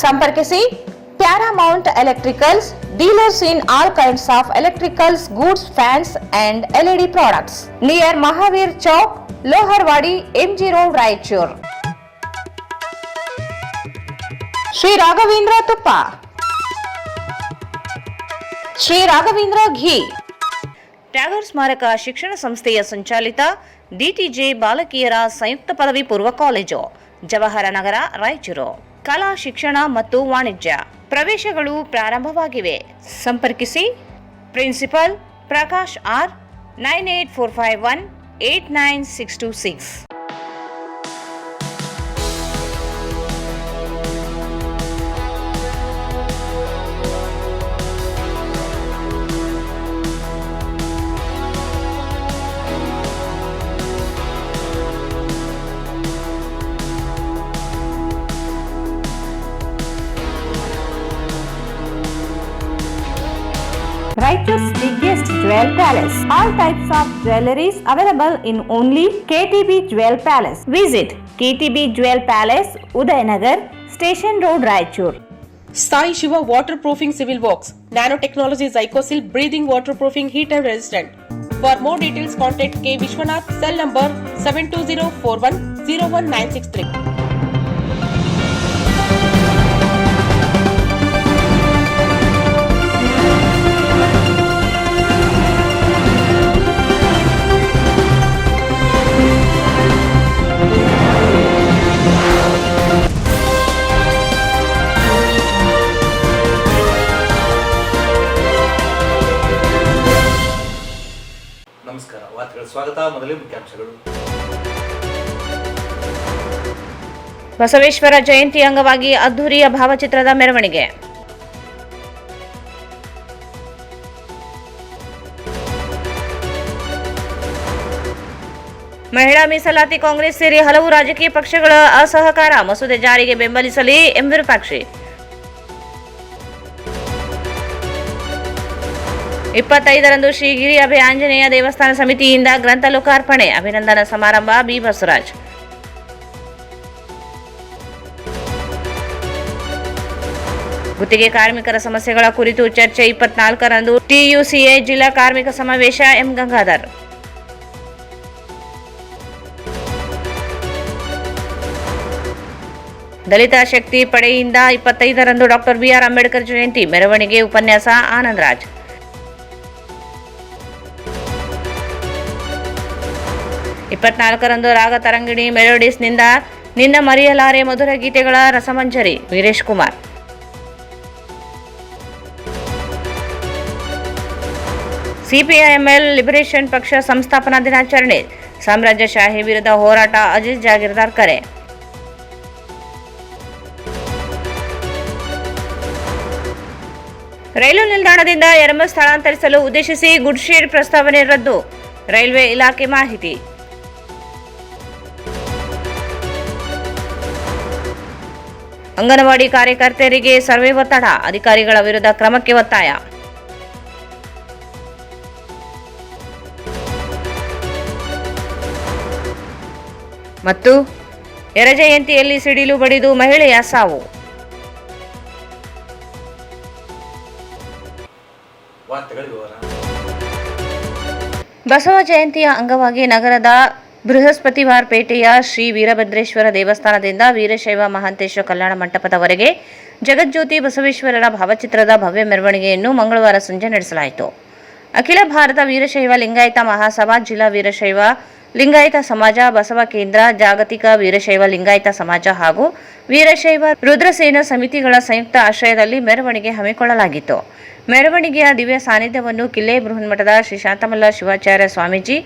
ಸಂಪರ್ಕಿಸಿ Paramount electricals, dealers in all kinds of electricals goods, fans and LED products, near Mahaveer Chowk, Loharwadi, MG road, Raichur. Shri Raghavendra ತುಪ್ಪ, ಶ್ರೀ ರಾಘವೇಂದ್ರ ಘೀ, ಟ್ಯಾಗರ್ ಸ್ಮಾರಕ ಶಿಕ್ಷಣ ಸಂಸ್ಥೆಯ ಸಂಚಾಲಿತ DTJ ಬಾಲಕಿಯರ ಸಂಯುಕ್ತ ಪದವಿ ಪೂರ್ವ ಕಾಲೇಜು, ಜವಾಹರ ನಗರ, ರಾಯಚೂರು. ಕಲಾ ಶಿಕ್ಷಣ ಮತ್ತು ವಾಣಿಜ್ಯ ಪ್ರವೇಶಗಳು ಪ್ರಾರಂಭವಾಗಿವೆ. ಸಂಪರ್ಕಿಸಿ principal Prakash R 9845189626. Raichur's biggest jewel palace. All types of jewelries available in only KTB Jewel Palace. Visit KTB Jewel Palace, Udayanagar, Station Road, Raichur. Sai Shiva Waterproofing Civil Works, Nanotechnology Zycosil Breathing Waterproofing Heat and Resistant. For more details, contact K. Vishwanath, cell number 72041019663. ನಮಸ್ಕಾರ. ವಾರ್ತೆಗಳ ಸ್ವಾಗತ. ಮೊದಲೇ ಮುಖ್ಯಾಂಶಗಳು. ಬಸವೇಶ್ವರ ಜಯಂತಿ ಅಂಗವಾಗಿ ಅದ್ದೂರಿಯ ಭಾವಚಿತ್ರದ ಮೆರವಣಿಗೆ. ಮಹಿಳಾ ಮೀಸಲಾತಿ ಕಾಂಗ್ರೆಸ್ ಸೇರಿ ಹಲವು ರಾಜಕೀಯ ಪಕ್ಷಗಳ ಅಸಹಕಾರ, ಮಸೂದೆ ಜಾರಿಗೆ ಬೆಂಬಲಿಸಲಿ ಎಂ ವಿರೂಪಾಕ್ಷಿ. 25ರಂದು ಶ್ರೀಗಿರಿ ಅಭಯ ಆಂಜನೇಯ ದೇವಸ್ಥಾನ ಸಮಿತಿಯಿಂದ ಗ್ರಂಥ ಲೋಕಾರ್ಪಣೆ, ಅಭಿನಂದನಾ ಸಮಾರಂಭ, ಬಿ ಬಸವರಾಜ್. ಗುತ್ತಿಗೆ ಕಾರ್ಮಿಕರ ಸಮಸ್ಯೆಗಳ ಕುರಿತು ಚರ್ಚೆ, 24ರಂದು TUCA ಜಿಲ್ಲಾ ಕಾರ್ಮಿಕ ಸಮಾವೇಶ, ಎಂ ಗಂಗಾಧರ್. ದಲಿತ ಶಕ್ತಿ ಪಡೆಯಿಂದ 25ರಂದು ಡಾಕ್ಟರ್ BR ಅಂಬೇಡ್ಕರ್ ಜಯಂತಿ ಮೆರವಣಿಗೆ, ಉಪನ್ಯಾಸ, ಆನಂದರಾಜ್. 24ರಂದು ರಾಗ ತರಂಗಿಣಿ ಮೆಲೋಡಿಸ್ನಿಂದ ನಿನ್ನ ಮರೆಯಲಾರೆ ಮಧುರ ಗೀತೆಗಳ ರಸಮಂಜರಿ, ವೀರೇಶ್ ಕುಮಾರ್. CPIML ಲಿಬರೇಷನ್ ಪಕ್ಷ ಸಂಸ್ಥಾಪನಾ ದಿನಾಚರಣೆ, ಸಾಮ್ರಾಜ್ಯಶಾಹಿ ವಿರುದ್ಧ ಹೋರಾಟ, ಅಜಿತ್ ಜಾಗೀರ್ದಾರ್ ಕರೆ. ರೈಲು ನಿಲ್ದಾಣದಿಂದ ಎರಮ ಸ್ಥಳಾಂತರಿಸಲು ಉದ್ದೇಶಿಸಿ ಗುಡ್ಶೆಡ್ ಪ್ರಸ್ತಾವನೆ ರದ್ದು, ರೈಲ್ವೆ ಇಲಾಖೆ ಮಾಹಿತಿ. ಅಂಗನವಾಡಿ ಕಾರ್ಯಕರ್ತೆಯರಿಗೆ ಸರ್ವೆ ಒತ್ತಡ, ಅಧಿಕಾರಿಗಳ ವಿರುದ್ಧ ಕ್ರಮಕ್ಕೆ ಒತ್ತಾಯ. ಮತ್ತು ಎರಜಯಂತಿಯಲ್ಲಿ ಸಿಡಿಲು ಬಡಿದು ಮಹಿಳೆಯ ಸಾವು. ಬಸವ ಜಯಂತಿಯ ಅಂಗವಾಗಿ ನಗರದ ಬೃಹಸ್ಪತಿವಾರ ಪೇಟೆಯ ಶ್ರೀ ವೀರಭದ್ರೇಶ್ವರ ದೇವಸ್ಥಾನದಿಂದ ವೀರಶೈವ ಮಹಾಂತೇಶ್ವರ ಕಲ್ಯಾಣ ಮಂಟಪದವರೆಗೆ ಜಗಜ್ಯೋತಿ ಬಸವೇಶ್ವರರ ಭಾವಚಿತ್ರದ ಭವ್ಯ ಮೆರವಣಿಗೆಯನ್ನು ಮಂಗಳವಾರ ಸಂಜೆ ನಡೆಸಲಾಯಿತು. ಅಖಿಲ ಭಾರತ ವೀರಶೈವ ಲಿಂಗಾಯತ ಮಹಾಸಭಾ, ಜಿಲ್ಲಾ ವೀರಶೈವ ಲಿಂಗಾಯತ ಸಮಾಜ, ಬಸವ ಕೇಂದ್ರ, ಜಾಗತಿಕ ವೀರಶೈವ ಲಿಂಗಾಯತ ಸಮಾಜ ಹಾಗೂ ವೀರಶೈವ ರುದ್ರಸೇನ ಸಮಿತಿಗಳ ಸಂಯುಕ್ತ ಆಶ್ರಯದಲ್ಲಿ ಮೆರವಣಿಗೆ ಹಮ್ಮಿಕೊಳ್ಳಲಾಗಿತ್ತು. ಮೆರವಣಿಗೆಯ ದಿವ್ಯ ಸಾನ್ನಿಧ್ಯವನ್ನು ಕಿಲ್ಲೆ ಬೃಹನ್ಮಠದ ಶ್ರೀ ಶಾಂತಮಲ್ಲ ಶಿವಾಚಾರ್ಯ ಸ್ವಾಮೀಜಿ,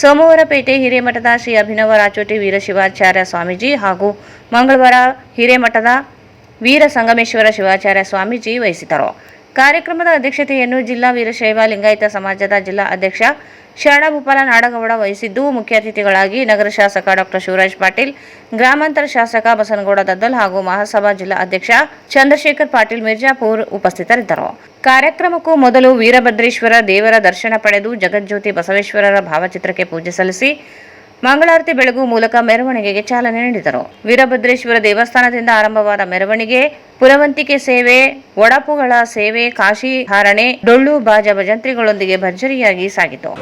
ಸೋಮವಾರಪೇಟೆ ಹಿರೇಮಠದ ಶ್ರೀ ಅಭಿನವ ರಾಚೋಟಿ ವೀರಶಿವಾಚಾರ್ಯ ಸ್ವಾಮೀಜಿ ಹಾಗೂ ಮಂಗಳವಾರ ಹಿರೇಮಠದ ವೀರ ಸಂಗಮೇಶ್ವರ ಶಿವಾಚಾರ್ಯ ಸ್ವಾಮೀಜಿ ವಹಿಸಿದರು. ಕಾರ್ಯಕ್ರಮದ ಅಧ್ಯಕ್ಷತೆಯನ್ನು ಜಿಲ್ಲಾ ವೀರಶೈವ ಲಿಂಗಾಯತ ಸಮಾಜದ ಜಿಲ್ಲಾ ಅಧ್ಯಕ್ಷ ಶರಣಭೂಪಾಲ ನಾಡಗೌಡ ವಹಿಸಿದ್ದು, ಮುಖ್ಯ ಅತಿಥಿಗಳಾಗಿ ನಗರ ಶಾಸಕ ಡಾಕ್ಟರ್ ಶಿವರಾಜ್ ಪಾಟೀಲ್, ಗ್ರಾಮಾಂತರ ಶಾಸಕ ಬಸನಗೌಡ ದದ್ದಲ್ ಹಾಗೂ ಮಹಾಸಭಾ ಜಿಲ್ಲಾ ಅಧ್ಯಕ್ಷ ಚಂದ್ರಶೇಖರ್ ಪಾಟೀಲ್ ಮಿರ್ಜಾಪುರ್ ಉಪಸ್ಥಿತರಿದ್ದರು. ಕಾರ್ಯಕ್ರಮಕ್ಕೂ ಮೊದಲು ವೀರಭದ್ರೇಶ್ವರ ದೇವರ ದರ್ಶನ ಪಡೆದು ಜಗಜ್ಯೋತಿ ಬಸವೇಶ್ವರರ ಭಾವಚಿತ್ರಕ್ಕೆ ಪೂಜೆ ಸಲ್ಲಿಸಿ ಮಂಗಳಾರತಿ ಬೆಳಗು ಮೂಲಕ ಮೆರವಣಿಗೆಗೆ ಚಾಲನೆ ನೀಡಿದರು. ವೀರಭದ್ರೇಶ್ವರ ದೇವಸ್ಥಾನದಿಂದ ಆರಂಭವಾದ ಮೆರವಣಿಗೆ ಪುರವಂತಿಕೆ ಸೇವೆ, ಒಡಪುಗಳ ಸೇವೆ, ಕಾಶಿ ಧಾರಣೆ, ಡೊಳ್ಳು ಬಾಜ ಭಜಂತ್ರಿಗಳೊಂದಿಗೆ ಭರ್ಜರಿಯಾಗಿ ಸಾಗಿತು.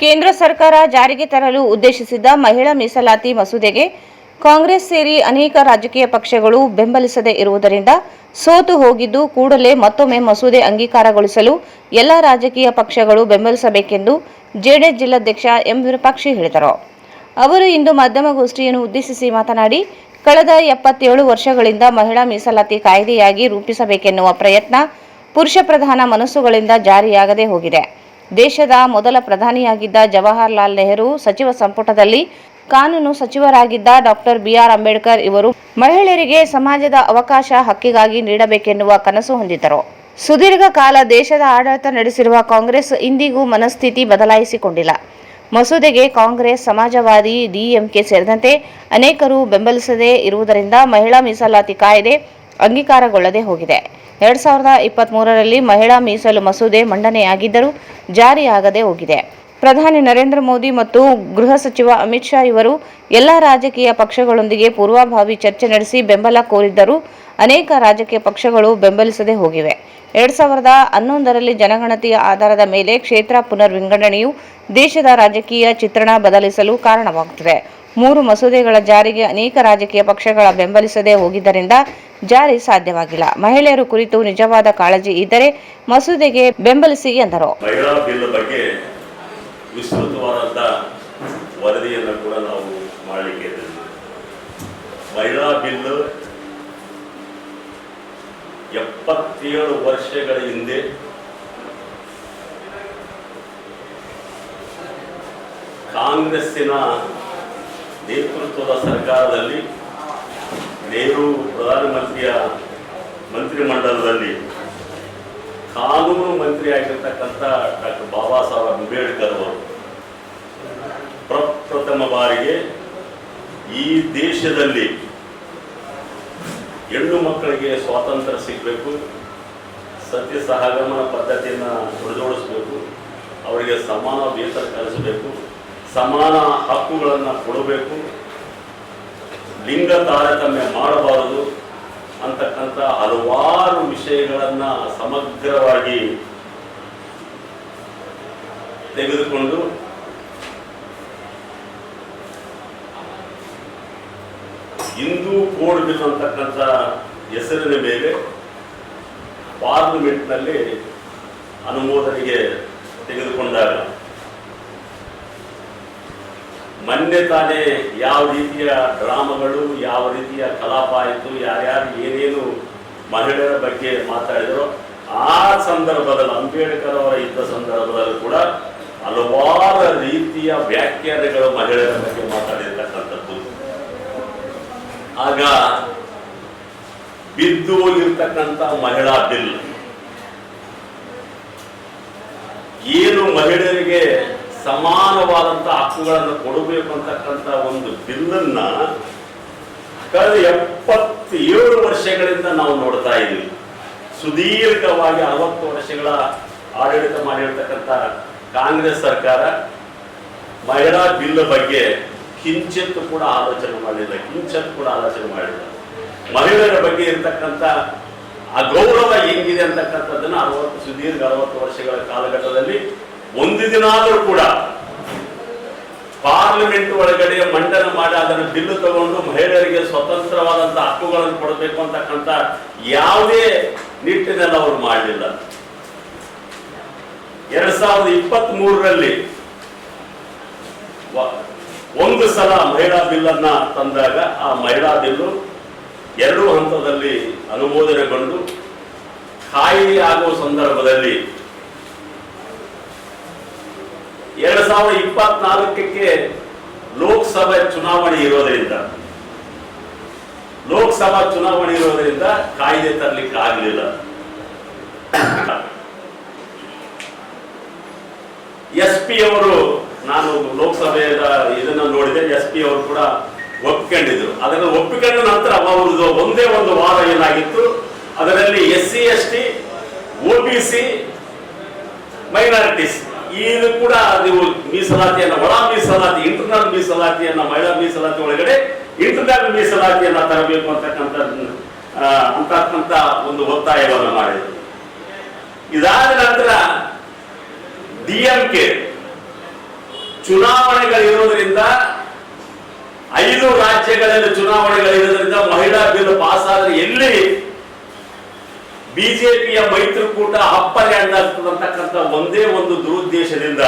ಕೇಂದ್ರ ಸರ್ಕಾರ ಜಾರಿಗೆ ತರಲು ಉದ್ದೇಶಿಸಿದ್ದ ಮಹಿಳಾ ಮೀಸಲಾತಿ ಮಸೂದೆಗೆ ಕಾಂಗ್ರೆಸ್ ಸೇರಿ ಅನೇಕ ರಾಜಕೀಯ ಪಕ್ಷಗಳು ಬೆಂಬಲಿಸದೇ ಇರುವುದರಿಂದ ಸೋತು ಹೋಗಿದ್ದು, ಕೂಡಲೇ ಮತ್ತೊಮ್ಮೆ ಮಸೂದೆ ಅಂಗೀಕಾರಗೊಳಿಸಲು ಎಲ್ಲ ರಾಜಕೀಯ ಪಕ್ಷಗಳು ಬೆಂಬಲಿಸಬೇಕೆಂದು ಜೆಡಿಎಸ್ ಜಿಲ್ಲಾಧ್ಯಕ್ಷ ಎಂ ವಿರೂಪಾಕ್ಷಿ ಹೇಳಿದರು. ಅವರು ಇಂದು ಮಾಧ್ಯಮಗೋಷ್ಠಿಯನ್ನು ಉದ್ದೇಶಿಸಿ ಮಾತನಾಡಿ, ಕಳೆದ 77 ವರ್ಷಗಳಿಂದ ಮಹಿಳಾ ಮೀಸಲಾತಿ ಕಾಯ್ದೆಯಾಗಿ ರೂಪಿಸಬೇಕೆನ್ನುವ ಪ್ರಯತ್ನ ಪುರುಷ ಪ್ರಧಾನ ಮನಸ್ಸುಗಳಿಂದ ಜಾರಿಯಾಗದೇ ಹೋಗಿದೆ. ದೇಶದ ಮೊದಲ ಪ್ರಧಾನಿಯಾಗಿದ್ದ ಜವಾಹರಲಾಲ್ ನೆಹರು ಸಚಿವ ಸಂಪುಟದಲ್ಲಿ ಕಾನೂನು ಸಚಿವರಾಗಿದ್ದ ಡಾಕ್ಟರ್ ಬಿ.ಆರ್. ಅಂಬೇಡ್ಕರ್ ಇವರು ಮಹಿಳೆಯರಿಗೆ ಸಮಾಜದ ಅವಕಾಶ ಹಕ್ಕಿಗಾಗಿ ನೀಡಬೇಕೆನ್ನುವ ಕನಸು ಹೊಂದಿದ್ದರು. ಸುದೀರ್ಘ ಕಾಲ ದೇಶದ ಆಡಳಿತ ನಡೆಸಿರುವ ಕಾಂಗ್ರೆಸ್ ಇಂದಿಗೂ ಮನಸ್ಥಿತಿ ಬದಲಾಯಿಸಿಕೊಂಡಿಲ್ಲ. ಮಸೂದೆಗೆ ಕಾಂಗ್ರೆಸ್, ಸಮಾಜವಾದಿ, ಡಿಎಂಕೆ ಸೇರಿದಂತೆ ಅನೇಕರು ಬೆಂಬಲಿಸದೇ ಇರುವುದರಿಂದ ಮಹಿಳಾ ಮೀಸಲಾತಿ ಕಾಯ್ದೆ ಅಂಗೀಕಾರಗೊಳ್ಳದೆ ಹೋಗಿದೆ. 2023ರಲ್ಲಿ ಮಹಿಳಾ ಮೀಸಲು ಮಸೂದೆ ಮಂಡನೆಯಾಗಿದ್ದರೂ ಜಾರಿಯಾಗದೆ ಹೋಗಿದೆ. ಪ್ರಧಾನಿ ನರೇಂದ್ರ ಮೋದಿ ಮತ್ತು ಗೃಹ ಸಚಿವ ಅಮಿತ್ ಶಾ ಇವರು ಎಲ್ಲ ರಾಜಕೀಯ ಪಕ್ಷಗಳೊಂದಿಗೆ ಪೂರ್ವಭಾವಿ ಚರ್ಚೆ ನಡೆಸಿ ಬೆಂಬಲ ಕೋರಿದ್ದರೂ ಅನೇಕ ರಾಜಕೀಯ ಪಕ್ಷಗಳು ಬೆಂಬಲಿಸದೆ ಹೋಗಿವೆ. 2011ರಲ್ಲಿ ಜನಗಣತಿಯ ಆಧಾರದ ಮೇಲೆ ಕ್ಷೇತ್ರ ಪುನರ್ ವಿಂಗಡಣೆಯು ದೇಶದ ರಾಜಕೀಯ ಚಿತ್ರಣ ಬದಲಿಸಲು ಕಾರಣವಾಗುತ್ತದೆ. 3 ಮಸೂದೆಗಳ ಜಾರಿಗೆ ಅನೇಕ ರಾಜಕೀಯ ಪಕ್ಷಗಳ ಬೆಂಬಲಿಸದೆ ಹೋಗಿದ್ದರಿಂದ ಜಾರಿ ಸಾಧ್ಯವಾಗಿಲ್ಲ. ಮಹಿಳೆಯರ ಕುರಿತು ನಿಜವಾದ ಕಾಳಜಿ ಇದ್ದರೆ ಮಸೂದೆಗೆ ಬೆಂಬಲಿಸಿ ಎಂದರು. ಮಹಿಳಾ ಬಿಲ್ ಬಗ್ಗೆ ವಿಸ್ತೃತವಾದಂಥ ವರದಿಯನ್ನು ಕೂಡ ನಾವು ಮಾಡಲಿಕ್ಕೆ ಮಹಿಳಾ ಬಿಲ್ 77 ವರ್ಷಗಳ ಹಿಂದೆ ಕಾಂಗ್ರೆಸ್ಸಿನ ನೇತೃತ್ವದ ಸರ್ಕಾರದಲ್ಲಿ ನೆಹರು ಪ್ರಧಾನಮಂತ್ರಿಯ ಮಂತ್ರಿಮಂಡಲದಲ್ಲಿ ಕಾನೂನು ಮಂತ್ರಿ ಆಗಿರ್ತಕ್ಕಂಥ ಡಾಕ್ಟರ್ ಬಾಬಾ ಸಾಹೇಬ್ ಅಂಬೇಡ್ಕರ್ ಅವರು ಪ್ರಪ್ರಥಮ ಬಾರಿಗೆ ಈ ದೇಶದಲ್ಲಿ ಹೆಣ್ಣು ಮಕ್ಕಳಿಗೆ ಸ್ವಾತಂತ್ರ್ಯ ಸಿಗಬೇಕು, ಸತ್ಯ ಸಹಗಮನ ಪದ್ಧತಿಯನ್ನು ಜೋಡಿಸಬೇಕು, ಅವರಿಗೆ ಸಮಾನ ವೇತನ ಕಲಿಸಬೇಕು, ಸಮಾನ ಹಕ್ಕುಗಳನ್ನು ಕೊಡಬೇಕು, ಲಿಂಗ ತಾರತಮ್ಯ ಮಾಡಬಾರದು ಅಂತಕ್ಕಂಥ ಹಲವಾರು ವಿಷಯಗಳನ್ನು ಸಮಗ್ರವಾಗಿ ತೆಗೆದುಕೊಂಡು ಹಿಂದೂ ಕೋಡ್ ಬಿಲ್ ಅಂತಕ್ಕಂಥ ಹೆಸರಿನ ಮೇಲೆ ಪಾರ್ಲಿಮೆಂಟ್ನಲ್ಲಿ ಅನುಮೋದನೆಗೆ ತೆಗೆದುಕೊಂಡಾಗ ಮೊನ್ನೆ ತಾನೇ ಯಾವ ರೀತಿಯ ಡ್ರಾಮಾಗಳು, ಯಾವ ರೀತಿಯ ಕಲಾಪ ಆಯಿತು, ಯಾರ್ಯಾರು ಏನೇನು ಮಹಿಳೆಯರ ಬಗ್ಗೆ ಮಾತಾಡಿದರೋ ಆ ಸಂದರ್ಭದಲ್ಲಿ ಅಂಬೇಡ್ಕರ್ ಅವರ ಇದ್ದ ಸಂದರ್ಭದಲ್ಲಿ ಕೂಡ ಹಲವಾರು ರೀತಿಯ ವ್ಯಾಖ್ಯಾನಗಳು ಮಹಿಳೆಯರ ಬಗ್ಗೆ ಮಾತಾಡಿರ್ತಕ್ಕಂಥದ್ದು. ಆಗ ಬಿದ್ದು ಹೋಗಿರ್ತಕ್ಕಂಥ ಮಹಿಳಾ ಬಿಲ್ ಏನು ಮಹಿಳೆಯರಿಗೆ ಸಮಾನವಾದಂಥ ಹಕ್ಕುಗಳನ್ನು ಕೊಡಬೇಕು ಅಂತಕ್ಕಂಥ ಒಂದು ಬಿಲ್ಲನ್ನ ಕಳೆದ 77 ವರ್ಷಗಳಿಂದ ನಾವು ನೋಡ್ತಾ ಇದ್ದೀವಿ. ಸುದೀರ್ಘವಾಗಿ 60 ವರ್ಷಗಳ ಆಡಳಿತ ಮಾಡಿರ್ತಕ್ಕಂಥ ಕಾಂಗ್ರೆಸ್ ಸರ್ಕಾರ ಮಹಿಳಾ ಬಿಲ್ ಬಗ್ಗೆ ಕಿಂಚಿತ್ ಕೂಡ ಆಲೋಚನೆ ಮಾಡಲಿಲ್ಲ. ಮಹಿಳೆಯರ ಬಗ್ಗೆ ಇರತಕ್ಕಂಥ ಅಗೌರವ ಹೆಂಗಿದೆ ಅಂತಕ್ಕಂಥದ್ದನ್ನ ಸುದೀರ್ಘ 60 ವರ್ಷಗಳ ಕಾಲಘಟ್ಟದಲ್ಲಿ ಒಂದು ದಿನ ಆದರೂ ಕೂಡ ಪಾರ್ಲಿಮೆಂಟ್ ಒಳಗಡೆ ಮಂಡನೆ ಮಾಡಿ ಅದನ್ನು ಬಿಲ್ಲು ತಗೊಂಡು ಮಹಿಳೆಯರಿಗೆ ಸ್ವತಂತ್ರವಾದಂತಹ ಹಕ್ಕುಗಳನ್ನು ಕೊಡಬೇಕು ಅಂತಕ್ಕಂಥ ಯಾವುದೇ ನಿಟ್ಟಿನಲ್ಲಿ ಅವರು ಮಾಡಲಿಲ್ಲ. 2023ರಲ್ಲಿ ಒಂದು ಸಲ ಮಹಿಳಾ ಬಿಲ್ ಅನ್ನ ತಂದಾಗ ಆ ಮಹಿಳಾ ಬಿಲ್ಲು 2 ಹಂತದಲ್ಲಿ ಅನುಮೋದನೆಗೊಂಡು ಕಾಯಿದೆ ಆಗುವ ಸಂದರ್ಭದಲ್ಲಿ 2024ಕ್ಕೆ ಲೋಕಸಭಾ ಚುನಾವಣೆ ಇರೋದ್ರಿಂದ ಕಾಯ್ದೆ ತರಲಿಕ್ಕೆ ಆಗಲಿಲ್ಲ. SP ಅವರು, ನಾನು ಲೋಕಸಭೆಯ ಇದನ್ನ ನೋಡಿದೆ, SP ಅವರು ಕೂಡ ಒಪ್ಪಿಕೊಂಡಿದ್ರು. ಅದನ್ನು ಒಪ್ಪಿಕೊಂಡ ನಂತರ ಅವರದು ಒಂದೇ ಒಂದು ವಾದ ಏನಾಗಿತ್ತು, ಅದರಲ್ಲಿ SC ST OBC ಮೈನಾರಿಟೀಸ್ ಇದು ಕೂಡ ನೀವು ಮೀಸಲಾತಿಯನ್ನ, ಒಳ ಮೀಸಲಾತಿ, ಇಂಟರ್ನಲ್ ಮೀಸಲಾತಿಯನ್ನ, ಮಹಿಳಾ ಮೀಸಲಾತಿ ಒಳಗಡೆ ಇಂಟರ್ನಲ್ ಮೀಸಲಾತಿಯನ್ನ ತರಬೇಕು ಅಂತಕ್ಕಂಥ ಒಂದು ಒತ್ತಾಯವನ್ನು ಮಾಡಿದರು. ಇದಾದ ನಂತರ DMK ಚುನಾವಣೆಗಳಿರೋದ್ರಿಂದ 5 ರಾಜ್ಯಗಳಲ್ಲಿ ಚುನಾವಣೆಗಳಿರೋದ್ರಿಂದ ಮಹಿಳಾ ಬಿಲ್ ಪಾಸ್ ಆದ್ರೆ ಎಲ್ಲಿ ಬಿಜೆಪಿಯ ಮೈತ್ರಿಕೂಟ ಅಪ್ಪರೆ ಅಂದಾಗ್ತದಂತಕ್ಕಂಥ ಒಂದೇ ಒಂದು ದುರುದ್ದೇಶದಿಂದ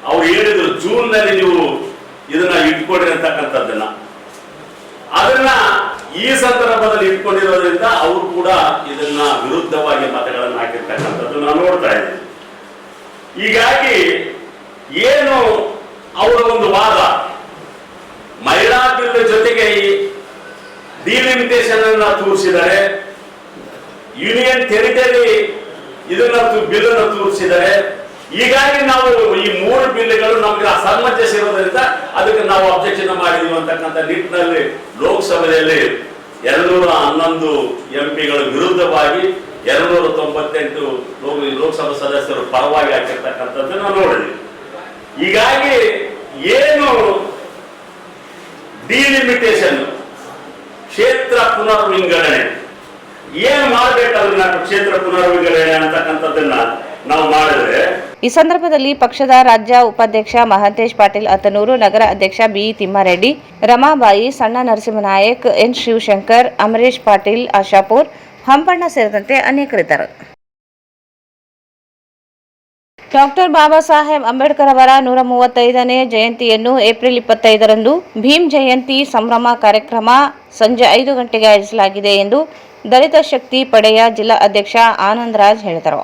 ಅವ್ರು ಹೇಳಿದ್ರು, ಜೂನ್ನಲ್ಲಿ ನೀವು ಇದನ್ನ ಇಟ್ಕೊಡ್ರಿ ಅಂತಕ್ಕಂಥದ್ದನ್ನ. ಅದನ್ನ ಈ ಸಂದರ್ಭದಲ್ಲಿ ಇಟ್ಕೊಂಡಿರೋದ್ರಿಂದ ಅವರು ಕೂಡ ಇದನ್ನ ವಿರುದ್ಧವಾಗಿ ಮತಗಳನ್ನು ಹಾಕಿರ್ತಕ್ಕಂಥದ್ದು ನಾವು ನೋಡ್ತಾ ಇದ್ದೀವಿ. ಹೀಗಾಗಿ ಏನು ಅವರ ಒಂದು ವಾದ, ಮಹಿಳಾ ಬಿಲ್ ಜೊತೆಗೆ ಡಿಲಿಮಿಟೇಷನ್ ಅನ್ನ ತೋರಿಸಿದ್ದಾರೆ, ಯೂನಿಯನ್ ಟೆರಿಟರಿ ಇದನ್ನ ಬಿಲ್ ಅನ್ನು ತೋರಿಸಿದ್ದಾರೆ. ಹೀಗಾಗಿ ನಾವು ಈ 3 ಬಿಲ್ಗಳು ನಮಗೆ ಅಸಮಂಜಸ ಇರೋದ್ರಿಂದ ಅದಕ್ಕೆ ನಾವು ಅಬ್ಜೆಕ್ಷನ್ ಮಾಡಿದೀವಿ ಅಂತಕ್ಕಂಥ ನಿಟ್ಟಿನಲ್ಲಿ ಲೋಕಸಭೆಯಲ್ಲಿ 211 ಎಂಪಿಗಳ ವಿರುದ್ಧವಾಗಿ 298 ಲೋಕಸಭಾ ಸದಸ್ಯರು ಪರವಾಗಿ ಹಾಕಿರ್ತಕ್ಕಂಥದ್ದನ್ನು ನಾವು ನೋಡಿದ್ವಿ. ಹೀಗಾಗಿ ಏನು ಡಿಲಿಮಿಟೇಷನ್, ಕ್ಷೇತ್ರ ಪುನರ್ವಿಂಗಡಣೆ ಏನು ಮಾಡಬೇಕಾದ್ರೆ ಕ್ಷೇತ್ರ ಪುನರ್ವಿಂಗಡಣೆ ಅಂತಕ್ಕಂಥದ್ದನ್ನ ನಾವು ಮಾಡಿದ್ರೆ, ಈ ಸಂದರ್ಭದಲ್ಲಿ ಪಕ್ಷದ ರಾಜ್ಯ ಉಪಾಧ್ಯಕ್ಷ ಮಹಾಂತೇಶ್ ಪಾಟೀಲ್ ಅತನೂರು, ನಗರ ಅಧ್ಯಕ್ಷ ಬಿ ತಿಮ್ಮಾರೆಡ್ಡಿ, ರಮಾಬಾಯಿ, ಸಣ್ಣ ನರಸಿಂಹನಾಯಕ್, ಎನ್ ಶಿವಶಂಕರ್, ಅಮರೇಶ್ ಪಾಟೀಲ್, ಆಶಾಪುರ್, ಹಂಪಣ್ಣ ಸೇರಿದಂತೆ ಅನೇಕರಿದ್ದರು. ಡಾಕ್ಟರ್ ಬಾಬಾ ಸಾಹೇಬ್ ಅಂಬೇಡ್ಕರ್ ಅವರ 135ನೇ ಜಯಂತಿಯನ್ನು ಏಪ್ರಿಲ್ 25ರಂದು ಭೀಮ್ ಜಯಂತಿ ಸಂಭ್ರಮ ಕಾರ್ಯಕ್ರಮ ಸಂಜೆ 5 ಗಂಟೆಗೆ ಆಯೋಜಿಸಲಾಗಿದೆ ಎಂದು ದಲಿತ ಶಕ್ತಿ ಪಡೆಯ ಜಿಲ್ಲಾ ಅಧ್ಯಕ್ಷ ಆನಂದ್ ರಾಜ್ ಹೇಳಿದರು.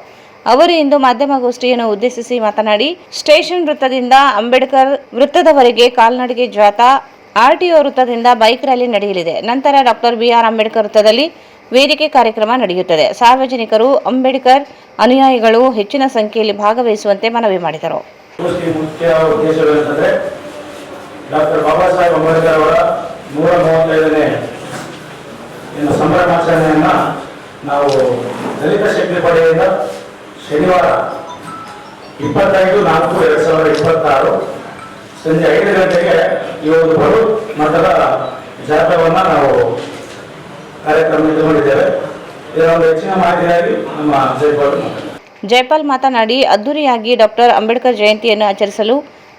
ಅವರು ಇಂದು ಮಾಧ್ಯಮಗೋಷ್ಠಿಯನ್ನು ಉದ್ದೇಶಿಸಿ ಮಾತನಾಡಿ, ಸ್ಟೇಷನ್ ವೃತ್ತದಿಂದ ಅಂಬೇಡ್ಕರ್ ವೃತ್ತದವರೆಗೆ ಕಾಲ್ನಡಿಗೆ ಜಾಥಾ, RTO ವೃತ್ತದಿಂದ ಬೈಕ್ ರ್ಯಾಲಿ ನಡೆಯಲಿದೆ. ನಂತರ ಡಾಕ್ಟರ್ BR ಅಂಬೇಡ್ಕರ್ ವೃತ್ತದಲ್ಲಿ ವೇದಿಕೆ ಕಾರ್ಯಕ್ರಮ ನಡೆಯುತ್ತದೆ. ಸಾರ್ವಜನಿಕರು ಅಂಬೇಡ್ಕರ್ ಅನುಯಾಯಿಗಳು ಹೆಚ್ಚಿನ ಸಂಖ್ಯೆಯಲ್ಲಿ ಭಾಗವಹಿಸುವಂತೆ ಮನವಿ ಮಾಡಿದರು. ಮುಖ್ಯ ಉದ್ದೇಶವೇನೆಂದರೆ ಡಾಕ್ಟರ್ ಬಾಬಾ ಸಾಹೇಬ್ ಅಂಬೇಡ್ಕರ್ ಅವರ 135ನೇ ಸಂಭ್ರಮಾಚರಣೆಯನ್ನ ನಾವು ದಲಿತ ಶಕ್ತಿ ಪಡೆಯಿಂದ 25/4/2026 ಸಂಜೆ 5 ಗಂಟೆಗೆ ಈ ಒಂದು ಬರು ಮಟ್ಟದ ಜಾಥಾವನ್ನು ನಾವು ಕಾರ್ಯಕ್ರಮ ಇಟ್ಟುಕೊಂಡಿದ್ದೇವೆ. ಇದರ ಒಂದು ಹೆಚ್ಚಿನ ಮಾಹಿತಿಯಾಗಿ ನಮ್ಮ ಜೈಪಾಲ್ ಮಾತನಾಡಿ, ಅದ್ದೂರಿಯಾಗಿ ಡಾಕ್ಟರ್ ಅಂಬೇಡ್ಕರ್ ಜಯಂತಿಯನ್ನು ಆಚರಿಸಲು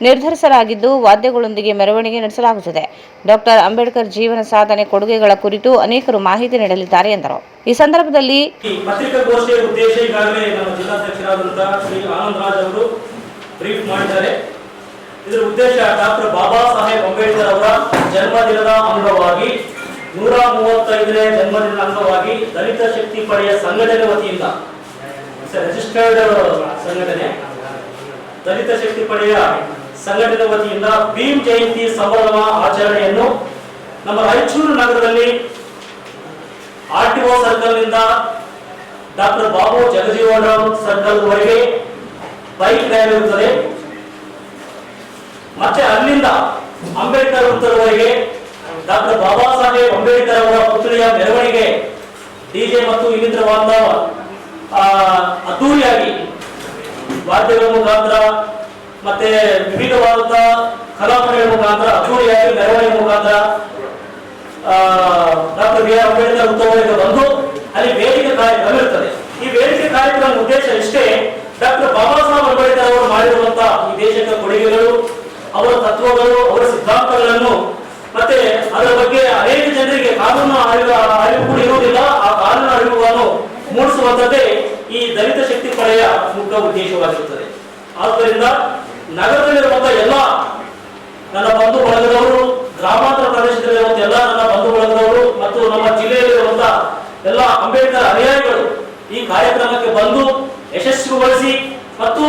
ನಿರ್ಧರಿಸಲಾಗಿದ್ದು ವಾದ್ಯಗಳೊಂದಿಗೆ ಮೆರವಣಿಗೆ ನಡೆಸಲಾಗುತ್ತದೆ. ಡಾಕ್ಟರ್ ಅಂಬೇಡ್ಕರ್ ಜೀವನ ಸಾಧನೆ ಕೊಡುಗೆಗಳ ಕುರಿತು ಅನೇಕರು ಮಾಹಿತಿ ನೀಡಲಿದ್ದಾರೆ ಎಂದರು. ಈ ಸಂದರ್ಭದಲ್ಲಿ ಪತ್ರಿಕಾಗೋಷ್ಠಿಯ ಉದ್ದೇಶ ಈಗಾಗಲೇ ನಮ್ಮ ಜಿಲ್ಲಾಧ್ಯಕ್ಷರಾದಂತಹ ಶ್ರೀ ಆನಂದರಾಜ್ ಅವರು ಬ್ರೀಫ್ ಮಾಡಿದ್ದಾರೆ. ಇದರ ಉದ್ದೇಶ ಡಾಕ್ಟರ್ ಬಾಬಾ ಸಾಹೇಬ್ ಅಂಬೇಡ್ಕರ್ ಅವರ ಜನ್ಮದಿನದ ಅಂಗವಾಗಿ 135ನೇ ಜನ್ಮದಿನದ ಅಂಗವಾಗಿ ದಲಿತ ಶಕ್ತಿ ಪಡೆಯ ಸಂಘಟನೆ ವತಿಯಿಂದ ರಿಜಿಸ್ಟರ್ಡ್ ಸಂಘಟನೆ ದಲಿತ ಶಕ್ತಿ ಪಡೆಯ ಸಂಘಟನೆ ವತಿಯಿಂದ ಭೀಮ್ ಜಯಂತಿ ಸಂಭ್ರಮ ಆಚರಣೆಯನ್ನು ನಮ್ಮ ರಾಯಚೂರು ನಗರದಲ್ಲಿ ಆರ್ಟಿಒ ಸರ್ಕಲ್ ನಿಂದ ಡಾಕ್ಟರ್ ಬಾಬು ಜಗಜೀವನರಾಮ್ ಸರ್ಕಲ್ ವರೆಗೆ ಬೈಕ್ ರ್ಯಾಲಿ ಇರುತ್ತದೆ. ಮತ್ತೆ ಅಲ್ಲಿಂದ ಅಂಬೇಡ್ಕರ್ ವೃತ್ತದವರೆಗೆ ಡಾಕ್ಟರ್ ಬಾಬಾ ಸಾಹೇಬ್ ಅಂಬೇಡ್ಕರ್ ಅವರ ಪುತ್ಥಳಿಯ ಮೆರವಣಿಗೆ ಡಿಜೆ ಮತ್ತು ಇನ್ನಿತರ ಅದ್ದೂರಿಯಾಗಿ ವಾದ್ಯಗಳ ಮುಖಾಂತರ ಮತ್ತೆ ವಿವಿಧವಾದಂತಹ ಕಲಾಪಗಳ ಮುಖಾಂತರ ಅದ್ದೂರಿಯಾಗಿ ಮೆರವಣಿಗೆ ಮುಖಾಂತರ ಡಾಕ್ಟರ್ ಬಿ ಆರ್ ಅಂಬೇಡ್ಕರ್ ವೃತ್ತವರೆಗೆ ಬಂದು ಅಲ್ಲಿ ವೇದಿಕೆ ಕಾರ್ಯಕ್ರಮ ಇರುತ್ತದೆ. ಈ ವೇದಿಕೆ ಕಾರ್ಯಕ್ರಮ ಉದ್ದೇಶ ಇಷ್ಟೇ, ಡಾಕ್ಟರ್ ಬಾಬಾ ಸಾಹೇಬ್ ಅಂಬೇಡ್ಕರ್ ಅವರು ಮಾಡಿರುವಂತಹ ಈ ದೇಶದ ಕೊಡುಗೆಗಳು, ಅವರ ತತ್ವಗಳು, ಅವರ ಸಿದ್ಧಾಂತಗಳನ್ನು ಮತ್ತೆ ಅದರ ಬಗ್ಗೆ ಅನೇಕ ಜನರಿಗೆ ಕಾನೂನು ಅರಿವು ಕೂಡ ಇರುವುದಿಲ್ಲ. ಆ ಕಾನೂನು ಅರಿವುಗಳನ್ನು ಮೂಡಿಸುವಂತದ್ದೇ ಈ ದಲಿತ ಶಕ್ತಿ ಪಡೆಯ ಮುಖ್ಯ ಉದ್ದೇಶವಾಗಿರುತ್ತದೆ. ಆದ್ದರಿಂದ ನಗರದಲ್ಲಿರುವಂತಹ ಎಲ್ಲ ನನ್ನ ಬಂಧು ಬಳಗದವರು, ಗ್ರಾಮಾಂತರ ಪ್ರದೇಶದಲ್ಲಿರುವಂತಹ ಎಲ್ಲ ನನ್ನ ಬಂಧು ಬಳಗದವರು ಮತ್ತು ನಮ್ಮ ಜಿಲ್ಲೆಯಲ್ಲಿರುವಂತಹ ಎಲ್ಲ ಅಂಬೇಡ್ಕರ್ ಅನುಯಾಯಿಗಳು ಈ ಕಾರ್ಯಕ್ರಮಕ್ಕೆ ಬಂದು ಯಶಸ್ವಿಗೊಳಿಸಿ ಮತ್ತು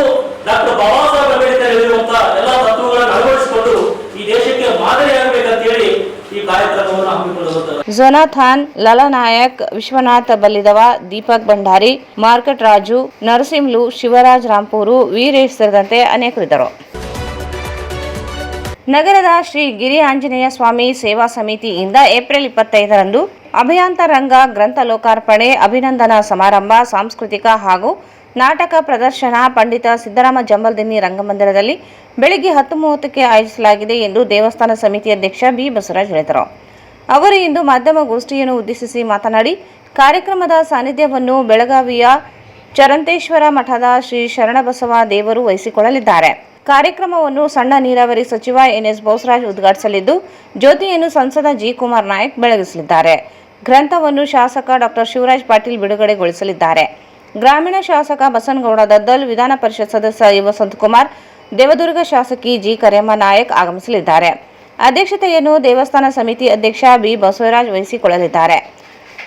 ಡಾಕ್ಟರ್ ಬಾಬಾ ಸಾಹೇಬ್ ಅಂಬೇಡ್ಕರ್ ಹೇಳಿರುವಂತಹ ಎಲ್ಲ ತತ್ವಗಳನ್ನು ಅಳವಡಿಸಿಕೊಂಡು ಈ ದೇಶಕ್ಕೆ ಮಾದರಿಯಾಗಬೇಕಂತ ಹೇಳಿ ಈ ಕಾರ್ಯಕ್ರಮವನ್ನು ಹಮ್ಮಿಕೊಳ್ಳುತ್ತದೆ. ಝೋನಾಥಾನ್, ಲಾಲಾ ನಾಯಕ್, ವಿಶ್ವನಾಥ್ ಬಲ್ಲಿದವ, ದೀಪಕ್ ಭಂಡಾರಿ, ಮಾರ್ಕೆಟ್ ರಾಜು, ನರಸಿಂಹಲು, ಶಿವರಾಜ್ ರಾಂಪೂರು, ವೀರೇಶ್ ಸೇರಿದಂತೆ ಅನೇಕರಿದ್ದರು. ನಗರದ ಶ್ರೀ ಗಿರಿ ಆಂಜನೇಯ ಸ್ವಾಮಿ ಸೇವಾ ಸಮಿತಿಯಿಂದ ಏಪ್ರಿಲ್ 25ರಂದು ಅಭಯಾಂತರಂಗ ಗ್ರಂಥ ಲೋಕಾರ್ಪಣೆ, ಅಭಿನಂದನಾ ಸಮಾರಂಭ, ಸಾಂಸ್ಕೃತಿಕ ಹಾಗೂ ನಾಟಕ ಪ್ರದರ್ಶನ ಪಂಡಿತ ಸಿದ್ದರಾಮ ಜಂಬಲ್ದಿನ್ನಿ ರಂಗಮಂದಿರದಲ್ಲಿ ಬೆಳಗ್ಗೆ 10:30ಕ್ಕೆ ಆಯೋಜಿಸಲಾಗಿದೆ ಎಂದು ದೇವಸ್ಥಾನ ಸಮಿತಿ ಅಧ್ಯಕ್ಷ ಬಿ ಬಸವರಾಜ್ ಹೇಳಿದರು. ಅವರು ಇಂದು ಮಾಧ್ಯಮಗೋಷ್ಠಿಯನ್ನು ಉದ್ದೇಶಿಸಿ ಮಾತನಾಡಿ, ಕಾರ್ಯಕ್ರಮದ ಸಾನ್ನಿಧ್ಯವನ್ನು ಬೆಳಗಾವಿಯ ಚರಂತೇಶ್ವರ ಮಠದ ಶ್ರೀ ಶರಣಬಸವ ದೇವರು ವಹಿಸಿಕೊಳ್ಳಲಿದ್ದಾರೆ. ಕಾರ್ಯಕ್ರಮವನ್ನು ಸಣ್ಣ ನೀರಾವರಿ ಸಚಿವ ಎನ್ಎಸ್ ಬೋಸರಾಜ್ ಉದ್ಘಾಟಿಸಲಿದ್ದು, ಜ್ಯೋತಿಯನ್ನು ಸಂಸದ ಜಿ ಕುಮಾರ್ ನಾಯಕ್ ಬೆಳಗಿಸಲಿದ್ದಾರೆ. ಗ್ರಂಥವನ್ನು ಶಾಸಕ ಡಾಕ್ಟರ್ ಶಿವರಾಜ್ ಪಾಟೀಲ್ ಬಿಡುಗಡೆಗೊಳಿಸಲಿದ್ದಾರೆ. ಗ್ರಾಮೀಣ ಶಾಸಕ ಬಸನಗೌಡ ದದ್ದಲ್, ವಿಧಾನ ಪರಿಷತ್ ಸದಸ್ಯ ವಸಂತಕುಮಾರ್, ದೇವದುರ್ಗ ಶಾಸಕಿ ಜಿ ಕರೆಯಮ್ಮ ನಾಯಕ್ ಆಗಮಿಸಲಿದ್ದಾರೆ. ಅಧ್ಯಕ್ಷತೆಯನ್ನು ದೇವಸ್ಥಾನ ಸಮಿತಿ ಅಧ್ಯಕ್ಷ ಬಿ ಬಸವರಾಜ್ ವಹಿಸಿಕೊಳ್ಳಲಿದ್ದಾರೆ.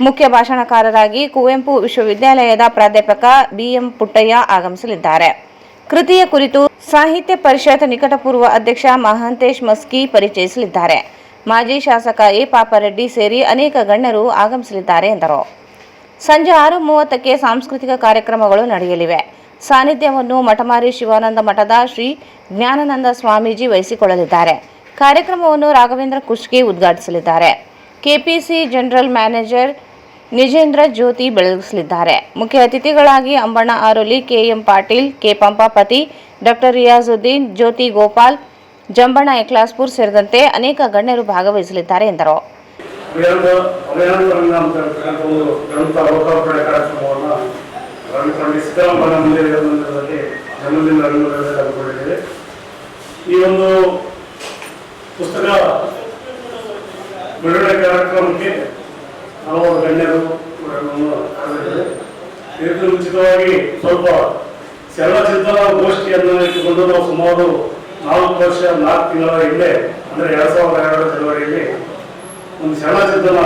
ಮುಖ್ಯ ಭಾಷಣಕಾರರಾಗಿ ಕುವೆಂಪು ವಿಶ್ವವಿದ್ಯಾಲಯದ ಪ್ರಾಧ್ಯಾಪಕ ಬಿಎಂ ಪುಟ್ಟಯ್ಯ ಆಗಮಿಸಲಿದ್ದಾರೆ. ಕೃತಿಯ ಕುರಿತು ಸಾಹಿತ್ಯ ಪರಿಷತ್ ನಿಕಟಪೂರ್ವ ಅಧ್ಯಕ್ಷ ಮಹಾಂತೇಶ್ ಮಸ್ಕಿ ಪರಿಚಯಿಸಲಿದ್ದಾರೆ. ಮಾಜಿ ಶಾಸಕ ಎ ಪಾಪರೆಡ್ಡಿ ಸೇರಿ ಅನೇಕ ಗಣ್ಯರು ಆಗಮಿಸಲಿದ್ದಾರೆ ಎಂದರು. ಸಂಜೆ 6:30ಕ್ಕೆ ಸಾಂಸ್ಕೃತಿಕ ಕಾರ್ಯಕ್ರಮಗಳು ನಡೆಯಲಿವೆ. ಸಾನ್ನಿಧ್ಯವನ್ನು ಮಠಮಾರಿ ಶಿವಾನಂದ ಮಠದ ಶ್ರೀ ಜ್ಞಾನಾನಂದ ಸ್ವಾಮೀಜಿ ವಹಿಸಿಕೊಳ್ಳಲಿದ್ದಾರೆ. ಕಾರ್ಯಕ್ರಮವನ್ನು ರಾಘವೇಂದ್ರ ಕುಷ್ಕಿ ಉದ್ಘಾಟಿಸಲಿದ್ದಾರೆ. ಕೆಪಿಸಿ ಜನರಲ್ ಮ್ಯಾನೇಜರ್ ನಿಜೇಂದ್ರ ಜ್ಯೋತಿ ಬೆಳಗಿಸಲಿದ್ದಾರೆ. ಮುಖ್ಯ ಅತಿಥಿಗಳಾಗಿ Ambanna Aroli, KM Patil, K Pampapati, doctor Riyazuddin, Jyoti Gopal, Jambanna Eklaspur ಸೇರಿದಂತೆ ಅನೇಕ ಗಣ್ಯರು ಭಾಗವಹಿಸಲಿದ್ದಾರೆ ಎಂದರು. ಈ ಒಂದು ಪುಸ್ತಕ ಬಿಡುಗಡೆ ಕಾರ್ಯಕ್ರಮಕ್ಕೆ ಹಲವಾರು ಗಣ್ಯರು ಇದಕ್ಕೆ ಮುಂಚಿತವಾಗಿ ಸ್ವಲ್ಪ ಚಲನಚಿತ್ರ ಗೋಷ್ಠಿಯನ್ನು ಇಟ್ಟುಕೊಂಡು ನಾವು ಸುಮಾರು 4 ತಿಂಗಳ ಹಿಂದೆ ಅಂದರೆ 2002 ಜನವರಿಯಲ್ಲಿ ಒಂದು ಚಲನಚಿತ್ರನ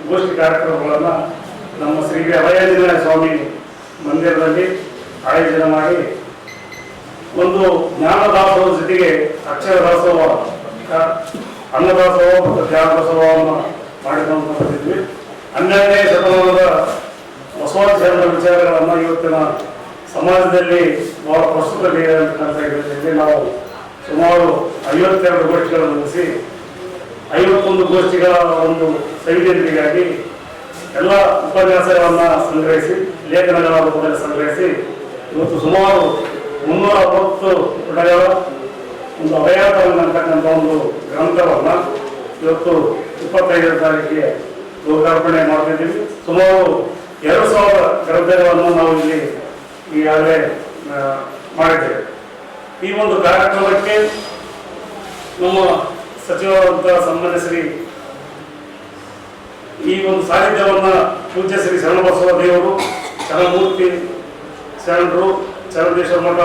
ಗೋಷ್ಠಿ ಕಾರ್ಯಕ್ರಮಗಳನ್ನು ನಮ್ಮ ಶ್ರೀ ಅಭಯಾಂಜನೇಯ ಸ್ವಾಮಿ ಮಂದಿರದಲ್ಲಿ ಆಯೋಜನೆ ಮಾಡಿ ಒಂದು ಜ್ಞಾನದಾಸೋಹದ ಜೊತೆಗೆ ಅಕ್ಷರ ದಾಸೋಹ, ಅನ್ನದಾಸೋಹ ಮತ್ತು ಜ್ಞಾನ ದಾಸೋಹವನ್ನು ಮಾಡಿಕೊಂಡು ಬಂದಿದ್ವಿ. 12ನೇ ಶತಮಾನದ ಬಸವಾಚಾರ್ಯರ ವಿಚಾರಗಳನ್ನು ಇವತ್ತಿನ ಸಮಾಜದಲ್ಲಿ ಬಹಳ ಪ್ರಸ್ತುತತೆ ಅಂತಕ್ಕಂಥ ಇದರಲ್ಲಿ ನಾವು ಸುಮಾರು 52 ಗೋಷ್ಠಿಗಳನ್ನು ಮುಗಿಸಿ 51 ಗೋಷ್ಠಿಗಳ ಒಂದು ಸವಿನೆನಪಿಗಾಗಿ ಎಲ್ಲ ಉಪನ್ಯಾಸಗಳನ್ನು ಸಂಗ್ರಹಿಸಿ ಲೇಖನಗಳ ರೂಪದಲ್ಲಿ ಸಂಗ್ರಹಿಸಿ ಇವತ್ತು ಸುಮಾರು 360 ಪುಟಗಳ ಒಂದು ಅಭಯಾರಣ್ಯತಕ್ಕಂಥ ಒಂದು ಗ್ರಂಥವನ್ನು ಇವತ್ತು 25ನೇ ತಾರೀಕಿಗೆ ಲೋಕಾರ್ಪಣೆ ಮಾಡ್ತಿದ್ದೀವಿ. ಸುಮಾರು 2000 ಗ್ರಂಥಗಳನ್ನು ನಾವು ಇಲ್ಲಿ ಈಗಾಗಲೇ ಮಾಡಿದ್ದೇವೆ. ಈ ಒಂದು ಕಾರ್ಯಕ್ರಮಕ್ಕೆ ನಮ್ಮ ಸಚಿವರಾದಂತಹ ಸನ್ಮಾನ್ಯ ಶ್ರೀ ಈ ಒಂದು ಸಾಹಿತ್ಯವನ್ನು ಪೂಜ್ಯ ಶ್ರೀ ಶರಣಬಸವ ದೇವರು, ಶರಣಮೂರ್ತಿ ಶರಣರು, ಶರಣದೇಶ್ವರ ಮಠ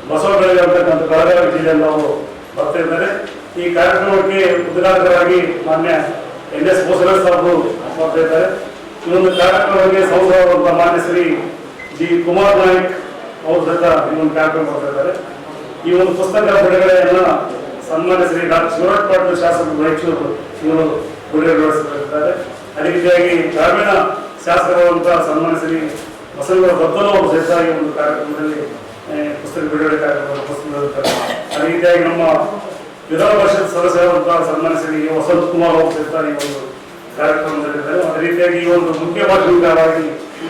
ಬಸವಗಳಿಗೆ ಅಂತಕ್ಕಂಥ ಬೆಳಗಾವಿ ಜಿಲ್ಲೆಯಲ್ಲಿ ಅವರು ಬರ್ತಾ ಇದ್ದಾರೆ. ಈ ಕಾರ್ಯಕ್ರಮಕ್ಕೆ ಉದ್ಘಾಟಕರಾಗಿ ಮಾನ್ಯ NS ಬೋಸರಾಜ್ ಅವರು ಬರ್ತಾ ಇದ್ದಾರೆ. ಈ ಒಂದು ಕಾರ್ಯಕ್ರಮಕ್ಕೆ ಸಂಸದರಾದಂತಹ ಮಾನ್ಯ ಶ್ರೀ ಜಿ ಕುಮಾರ್ ನಾಯ್ಕ್ ಅವರು ಸಹಿತ ಈ ಒಂದು ಕಾರ್ಯಕ್ರಮ ಬರ್ತಾ ಇದ್ದಾರೆ. ಈ ಒಂದು ಪುಸ್ತಕ ಬಿಡುಗಡೆಯನ್ನು ಸನ್ಮಾನ್ಯ ಶ್ರೀ ಡಾಕ್ಟರ್ ಶಿವರಾಜ್ ಪಾಟೀಲ್ ಶಾಸಕರು ರಾಯಚೂರು ಇವರು ಬಿಡುಗಡೆಗೊಳಿಸುತ್ತಿದ್ದಾರೆ. ಅದೇ ರೀತಿಯಾಗಿ ಗ್ರಾಮೀಣ ಶಾಸಕರಾದಂತಹ ಸನ್ಮಾನ್ಯ ಶ್ರೀ ಬಸವರಾಜ ಬದ್ದಲು ಅವರು ಸಹಿತ ಈ ಒಂದು ಕಾರ್ಯಕ್ರಮದಲ್ಲಿ ಪುಸ್ತಕ ಬಿಡುಗಡೆ ಕಾರ್ಯಕ್ರಮ ಉಪಸ್ಥಿತರಿರುತ್ತಾರೆ. ಅದೇ ರೀತಿಯಾಗಿ ನಮ್ಮ ವಿಧಾನ ಪರಿಷತ್ ಸದಸ್ಯರಾದಂತಹ ಸನ್ಮಾನ್ಯ ಶ್ರೀ ವಸಂತ ಕುಮಾರ್ ಅವರು ಸಹಿತ ಈ ಒಂದು ಕಾರ್ಯಕ್ರಮದಲ್ಲಿದ್ದಾರೆ. ಅದೇ ರೀತಿಯಾಗಿ ಈ ಒಂದು ಮುಖ್ಯ ಭಾಷಣಕಾರರಾಗಿ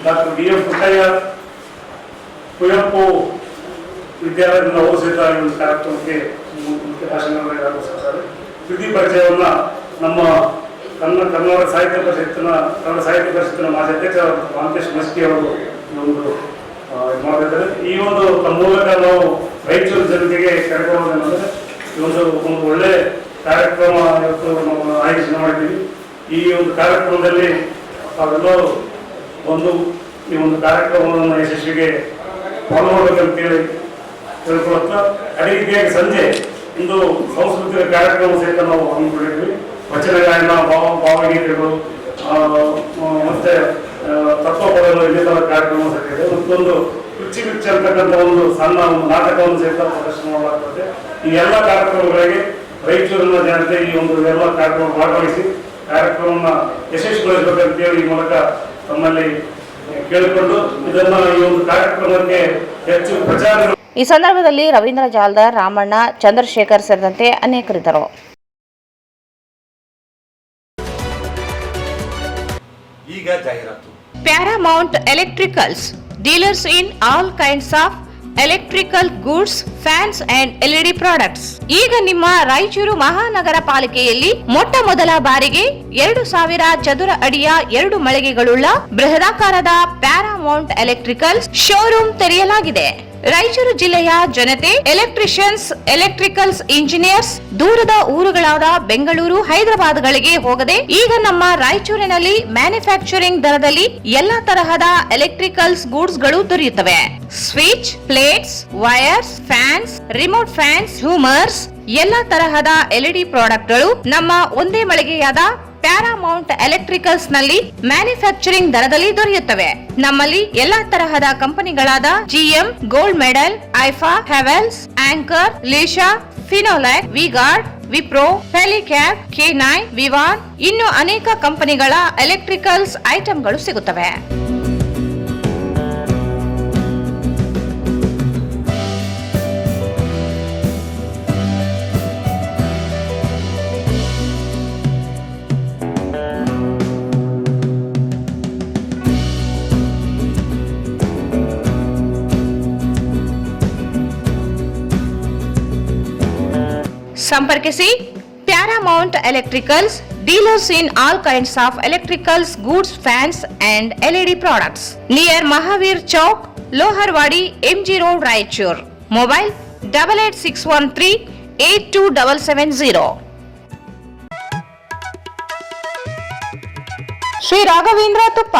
ಡಾಕ್ಟರ್ BM ಪುಟ್ಟಯ್ಯ ಕುವೆಂಪು ವಿದ್ಯಾಲಯದಿಂದ ಅವರು ಸಹಿತ ಈ ಒಂದು ಕಾರ್ಯಕ್ರಮಕ್ಕೆ ಮುಖ್ಯ ಭಾಷಣಕಾರರಾಗಿ ಆಗಮಿಸುತ್ತಾರೆ. ಕೃತಿ ಪರಿಚಯವನ್ನ ನಮ್ಮ ಕನ್ನಡ ಸಾಹಿತ್ಯ ಪರಿಷತ್ತಿನ ಮಾಜಿ ಅಧ್ಯಕ್ಷ ಮಹಂತೇಶ್ ಮಸ್ಕಿ ಅವರು ಈ ಒಂದು ಮಾಡಿದ್ದಾರೆ. ಈ ಒಂದು ಮೂಲಕ ನಾವು ರಾಯಚೂರು ಜನತೆಗೆ ಕರೆಕೊಳ್ಳೋದೇನೆಂದರೆ ಈ ಒಂದು ಒಳ್ಳೆ ಕಾರ್ಯಕ್ರಮ ಇವತ್ತು ನಾವು ಆಯೋಜನೆ ಮಾಡಿದ್ದೀವಿ. ಈ ಒಂದು ಕಾರ್ಯಕ್ರಮದಲ್ಲಿ ತಾವೆಲ್ಲರೂ ಈ ಒಂದು ಕಾರ್ಯಕ್ರಮವನ್ನು ಯಶಸ್ವಿಗೆ ಪಾಲ್ಗೊಳ್ಳಬೇಕಂತೇಳಿ ತಿಳ್ಕೊಳ್ತಾ, ಅದೇ ರೀತಿಯಾಗಿ ಸಂಜೆ ಒಂದು ಸಾಂಸ್ಕೃತಿಕ ಕಾರ್ಯಕ್ರಮ ಸಹಿತ ನಾವು ಹಮ್ಮಿಕೊಂಡಿದ್ವಿ. ವಚನ ಗಾಯನ, ಭಾವಗೀತೆಗಳು ಮತ್ತೆ ತತ್ವಪದಗಳು ಇನ್ನಿತರ ಕಾರ್ಯಕ್ರಮ ಸಹಿತ ಇದೆ. ಮತ್ತೊಂದು ಕುಚ್ಚಿ ಅಂತಕ್ಕಂಥ ಒಂದು ಸಣ್ಣ ಒಂದು ನಾಟಕವನ್ನು ಸಹಿತ ಪ್ರದರ್ಶನ ಮಾಡಲಾಗ್ತದೆ. ಈ ಎಲ್ಲ ಕಾರ್ಯಕ್ರಮಗಳಿಗೆ ರಾಯಚೂರಿನ ಜನತೆ ಈ ಒಂದು ಎಲ್ಲ ಕಾರ್ಯಕ್ರಮ ಭಾಗವಹಿಸಿ ಕಾರ್ಯಕ್ರಮವನ್ನು ಯಶಸ್ವಿಗೊಳಿಸಬೇಕಂತೇಳಿ ಈ ಮೂಲಕ ತಮ್ಮಲ್ಲಿ ಕೇಳಿಕೊಂಡು ಇದನ್ನ ಈ ಒಂದು ಕಾರ್ಯಕ್ರಮಕ್ಕೆ ಹೆಚ್ಚು ಪ್ರಚಾರ. ಈ ಸಂದರ್ಭದಲ್ಲಿ ರವೀಂದ್ರ ಜಾಲ್ದಾರ್, ರಾಮಣ್ಣ, ಚಂದ್ರಶೇಖರ್ ಸೇರಿದಂತೆ ಅನೇಕರಿದ್ದರು. ಈಗ ಜಾಹೀರಾತು. Paramount electricals, dealers in all kinds of electrical goods, fans and LED products. ಈಗ ನಿಮ್ಮ ರಾಯಚೂರು ಮಹಾನಗರ ಪಾಲಿಕೆಯಲ್ಲಿ ಮೊಟ್ಟ ಮೊದಲ ಬಾರಿಗೆ 2000 ಚದುರ ಅಡಿಯ 2 ಮಳಿಗೆಗಳುಳ್ಳ ಬೃಹದಾಕಾರದ ಪ್ಯಾರಾಮೌಂಟ್ ಎಲೆಕ್ಟ್ರಿಕಲ್ಸ್ ಶೋರೂಮ್ ತೆರೆಯಲಾಗಿದೆ. ರಾಯಚೂರು ಜಿಲ್ಲೆಯ ಜನತೆ, ಎಲೆಕ್ಟ್ರಿಷಿಯನ್ಸ್, ಎಲೆಕ್ಟ್ರಿಕಲ್ಸ್ ಇಂಜಿನಿಯರ್ಸ್ ದೂರದ ಊರುಗಳಾದ ಬೆಂಗಳೂರು, ಹೈದರಾಬಾದ್ಗಳಿಗೆ ಹೋಗದೆ ಈಗ ನಮ್ಮ ರಾಯಚೂರಿನಲ್ಲಿ ಮ್ಯಾನುಫ್ಯಾಕ್ಚರಿಂಗ್ ದರದಲ್ಲಿ ಎಲ್ಲಾ ತರಹದ ಎಲೆಕ್ಟ್ರಿಕಲ್ಸ್ ಗೂಡ್ಸ್ ಗಳು ದೊರೆಯುತ್ತವೆ. Switch, plates, wires, fans, remote fans, ಹ್ಯೂಮರ್ಸ್, ಎಲ್ಲಾ ತರಹದ LED ಪ್ರಾಡಕ್ಟ್ಗಳು ನಮ್ಮ ಒಂದೇ ಮಳಿಗೆಯಾದ ಪ್ಯಾರಾಮೌಂಟ್ ಎಲೆಕ್ಟ್ರಿಕಲ್ಸ್ ನಲ್ಲಿ ಮ್ಯಾನುಫ್ಯಾಕ್ಚರಿಂಗ್ ದರದಲ್ಲಿ ದೊರೆಯುತ್ತವೆ. ನಮ್ಮಲ್ಲಿ ಎಲ್ಲಾ ತರಹದ ಕಂಪನಿಗಳಾದ GM, ಗೋಲ್ಡ್ ಮೆಡಲ್, ಐಫಾ, ಹೆವೆಲ್ಸ್, ಆಂಕರ್, ಲೀಶಾ, ಫಿನೋಲ್ಯಾಕ್, ವಿಗಾರ್ಡ್, ವಿಪ್ರೋ, ಫೆಲಿಕ್ಯಾಪ್, K9, ವಿವಾನ್ ಇನ್ನು ಅನೇಕ ಕಂಪನಿಗಳ ಎಲೆಕ್ಟ್ರಿಕಲ್ಸ್ ಐಟಂಗಳು ಸಿಗುತ್ತವೆ. ಸಂಪರ್ಕಿಸಿ Paramount electricals, dealers in all kinds of electricals goods, fans and LED products, near Mahaveer Chowk, Loharwadi, MG road, Raichur. Mobile 8861382770. Shri Raghavendra ತುಪ್ಪ,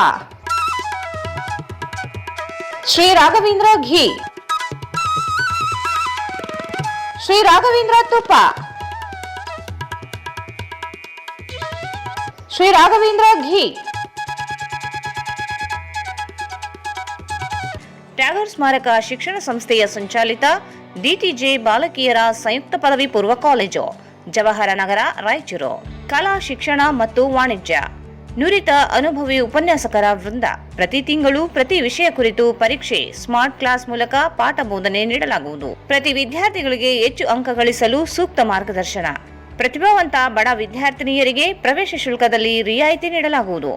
ಶ್ರೀ ರಾಘವೇಂದ್ರ ಘೀ, ಶ್ರೀ ರಾಘವೇಂದ್ರ ತುಪ್ಪ, ಶ್ರೀ ರಾಘವೇಂದ್ರ ಘೀ. ಟ್ಯಾಗರ್ ಸ್ಮಾರಕ ಶಿಕ್ಷಣ ಸಂಸ್ಥೆಯ ಸಂಚಾಲಿತ DTJ ಬಾಲಕಿಯರ ಸಂಯುಕ್ತ ಪದವಿ ಪೂರ್ವ ಕಾಲೇಜು, ಜವಾಹರ ನಗರ, ರಾಯಚೂರು. ಕಲಾ ಶಿಕ್ಷಣ ಮತ್ತು ವಾಣಿಜ್ಯ, ನುರಿತ ಅನುಭವಿ ಉಪನ್ಯಾಸಕರ ವೃಂದ. ಪ್ರತಿ ತಿಂಗಳು ಪ್ರತಿ ವಿಷಯ ಕುರಿತು ಪರೀಕ್ಷೆ, ಸ್ಮಾರ್ಟ್ ಕ್ಲಾಸ್ ಮೂಲಕ ಪಾಠ ಬೋಧನೆ ನೀಡಲಾಗುವುದು. ಪ್ರತಿ ವಿದ್ಯಾರ್ಥಿಗಳಿಗೆ ಹೆಚ್ಚು ಅಂಕ ಗಳಿಸಲು ಸೂಕ್ತ ಮಾರ್ಗದರ್ಶನ. ಪ್ರತಿಭಾವಂತ ಬಡ ವಿದ್ಯಾರ್ಥಿನಿಯರಿಗೆ ಪ್ರವೇಶ ಶುಲ್ಕದಲ್ಲಿ ರಿಯಾಯಿತಿ ನೀಡಲಾಗುವುದು.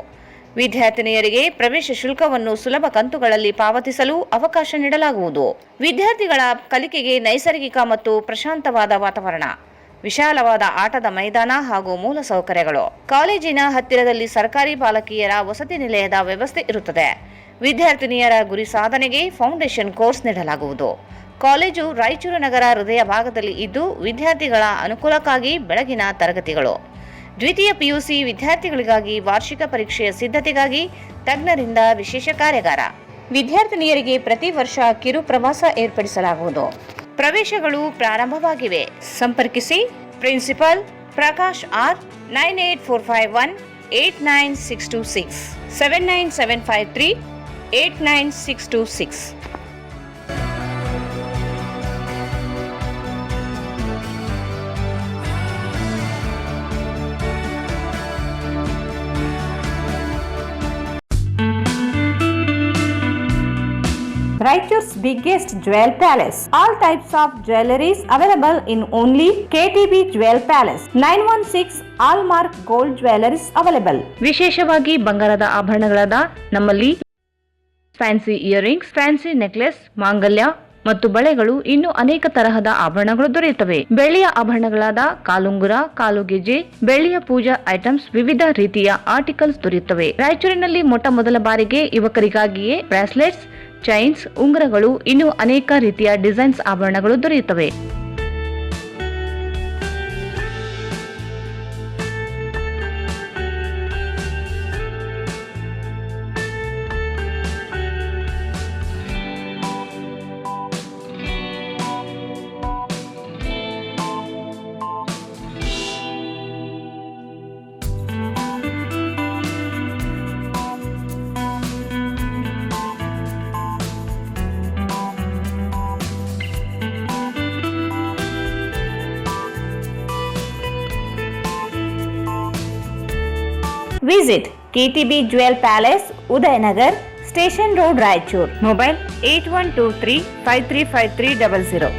ವಿದ್ಯಾರ್ಥಿನಿಯರಿಗೆ ಪ್ರವೇಶ ಶುಲ್ಕವನ್ನು ಸುಲಭ ಕಂತುಗಳಲ್ಲಿ ಪಾವತಿಸಲು ಅವಕಾಶ ನೀಡಲಾಗುವುದು. ವಿದ್ಯಾರ್ಥಿಗಳ ಕಲಿಕೆಗೆ ನೈಸರ್ಗಿಕ ಮತ್ತು ಪ್ರಶಾಂತವಾದ ವಾತಾವರಣ, ವಿಶಾಲವಾದ ಆಟದ ಮೈದಾನ ಹಾಗೂ ಮೂಲ ಸೌಕರ್ಯಗಳು. ಕಾಲೇಜಿನ ಹತ್ತಿರದಲ್ಲಿ ಸರ್ಕಾರಿ ಬಾಲಕಿಯರ ವಸತಿ ನಿಲಯದ ವ್ಯವಸ್ಥೆ ಇರುತ್ತದೆ. ವಿದ್ಯಾರ್ಥಿನಿಯರ ಗುರಿ ಸಾಧನೆಗೆ ಫೌಂಡೇಶನ್ ಕೋರ್ಸ್ ನೀಡಲಾಗುವುದು. ಕಾಲೇಜು ರಾಯಚೂರು ನಗರ ಹೃದಯ ಭಾಗದಲ್ಲಿ ಇದ್ದು ವಿದ್ಯಾರ್ಥಿಗಳ ಅನುಕೂಲಕ್ಕಾಗಿ ಬೆಳಗಿನ ತರಗತಿಗಳು. ದ್ವಿತೀಯ PUC ವಿದ್ಯಾರ್ಥಿಗಳಿಗಾಗಿ ವಾರ್ಷಿಕ ಪರೀಕ್ಷೆಯ ಸಿದ್ಧತೆಗಾಗಿ ತಜ್ಞರಿಂದ ವಿಶೇಷ ಕಾರ್ಯಾಗಾರ. ವಿದ್ಯಾರ್ಥಿನಿಯರಿಗೆ ಪ್ರತಿ ವರ್ಷ ಕಿರು ಪ್ರವಾಸ ಏರ್ಪಡಿಸಲಾಗುವುದು. ಪ್ರವೇಶಗಳು ಪ್ರಾರಂಭವಾಗಿವೆ. ಸಂಪರ್ಕಿಸಿ principal Prakash R 9845189626 79753899626. Raichur's biggest jewel palace. All types of jewelries available in only KTB Jewel Palace. 916 Allmark Gold Jewelries available. ವಿಶೇಷವಾಗಿ ಬಂಗಾರದ ಆಭರಣಗಳಾದ ನಮ್ಮಲ್ಲಿ ಫ್ಯಾನ್ಸಿ ಇಯರಿಂಗ್ಸ್, ಫ್ಯಾನ್ಸಿ ನೆಕ್ಲೆಸ್, ಮಾಂಗಲ್ಯ ಮತ್ತು ಬಳೆಗಳು ಇನ್ನೂ ಅನೇಕ ತರಹದ ಆಭರಣಗಳು ದೊರೆಯುತ್ತವೆ. ಬೆಳ್ಳಿಯ ಆಭರಣಗಳಾದ ಕಾಲುಂಗುರ, ಕಾಲುಗೆಜೆ, ಬೆಳ್ಳಿಯ ಪೂಜಾ ಐಟಮ್ಸ್, ವಿವಿಧ ರೀತಿಯ ಆರ್ಟಿಕಲ್ಸ್ ದೊರೆಯುತ್ತವೆ. ರಾಯಚೂರಿನಲ್ಲಿ ಮೊಟ್ಟ ಮೊದಲ ಬಾರಿಗೆ ಯುವಕರಿಗಾಗಿಯೇ ಬ್ರಾಸ್ಲೆಟ್ಸ್, ಚೈನ್ಸ್, ಉಂಗುರಗಳು, ಇನ್ನೂ ಅನೇಕ ರೀತಿಯ ಡಿಸೈನ್ಸ್ ಆಭರಣಗಳು ದೊರೆಯುತ್ತವೆ. Visit KTB Jewel Palace, Udayanagar, Station Road, Raichur. Mobile 8123535300.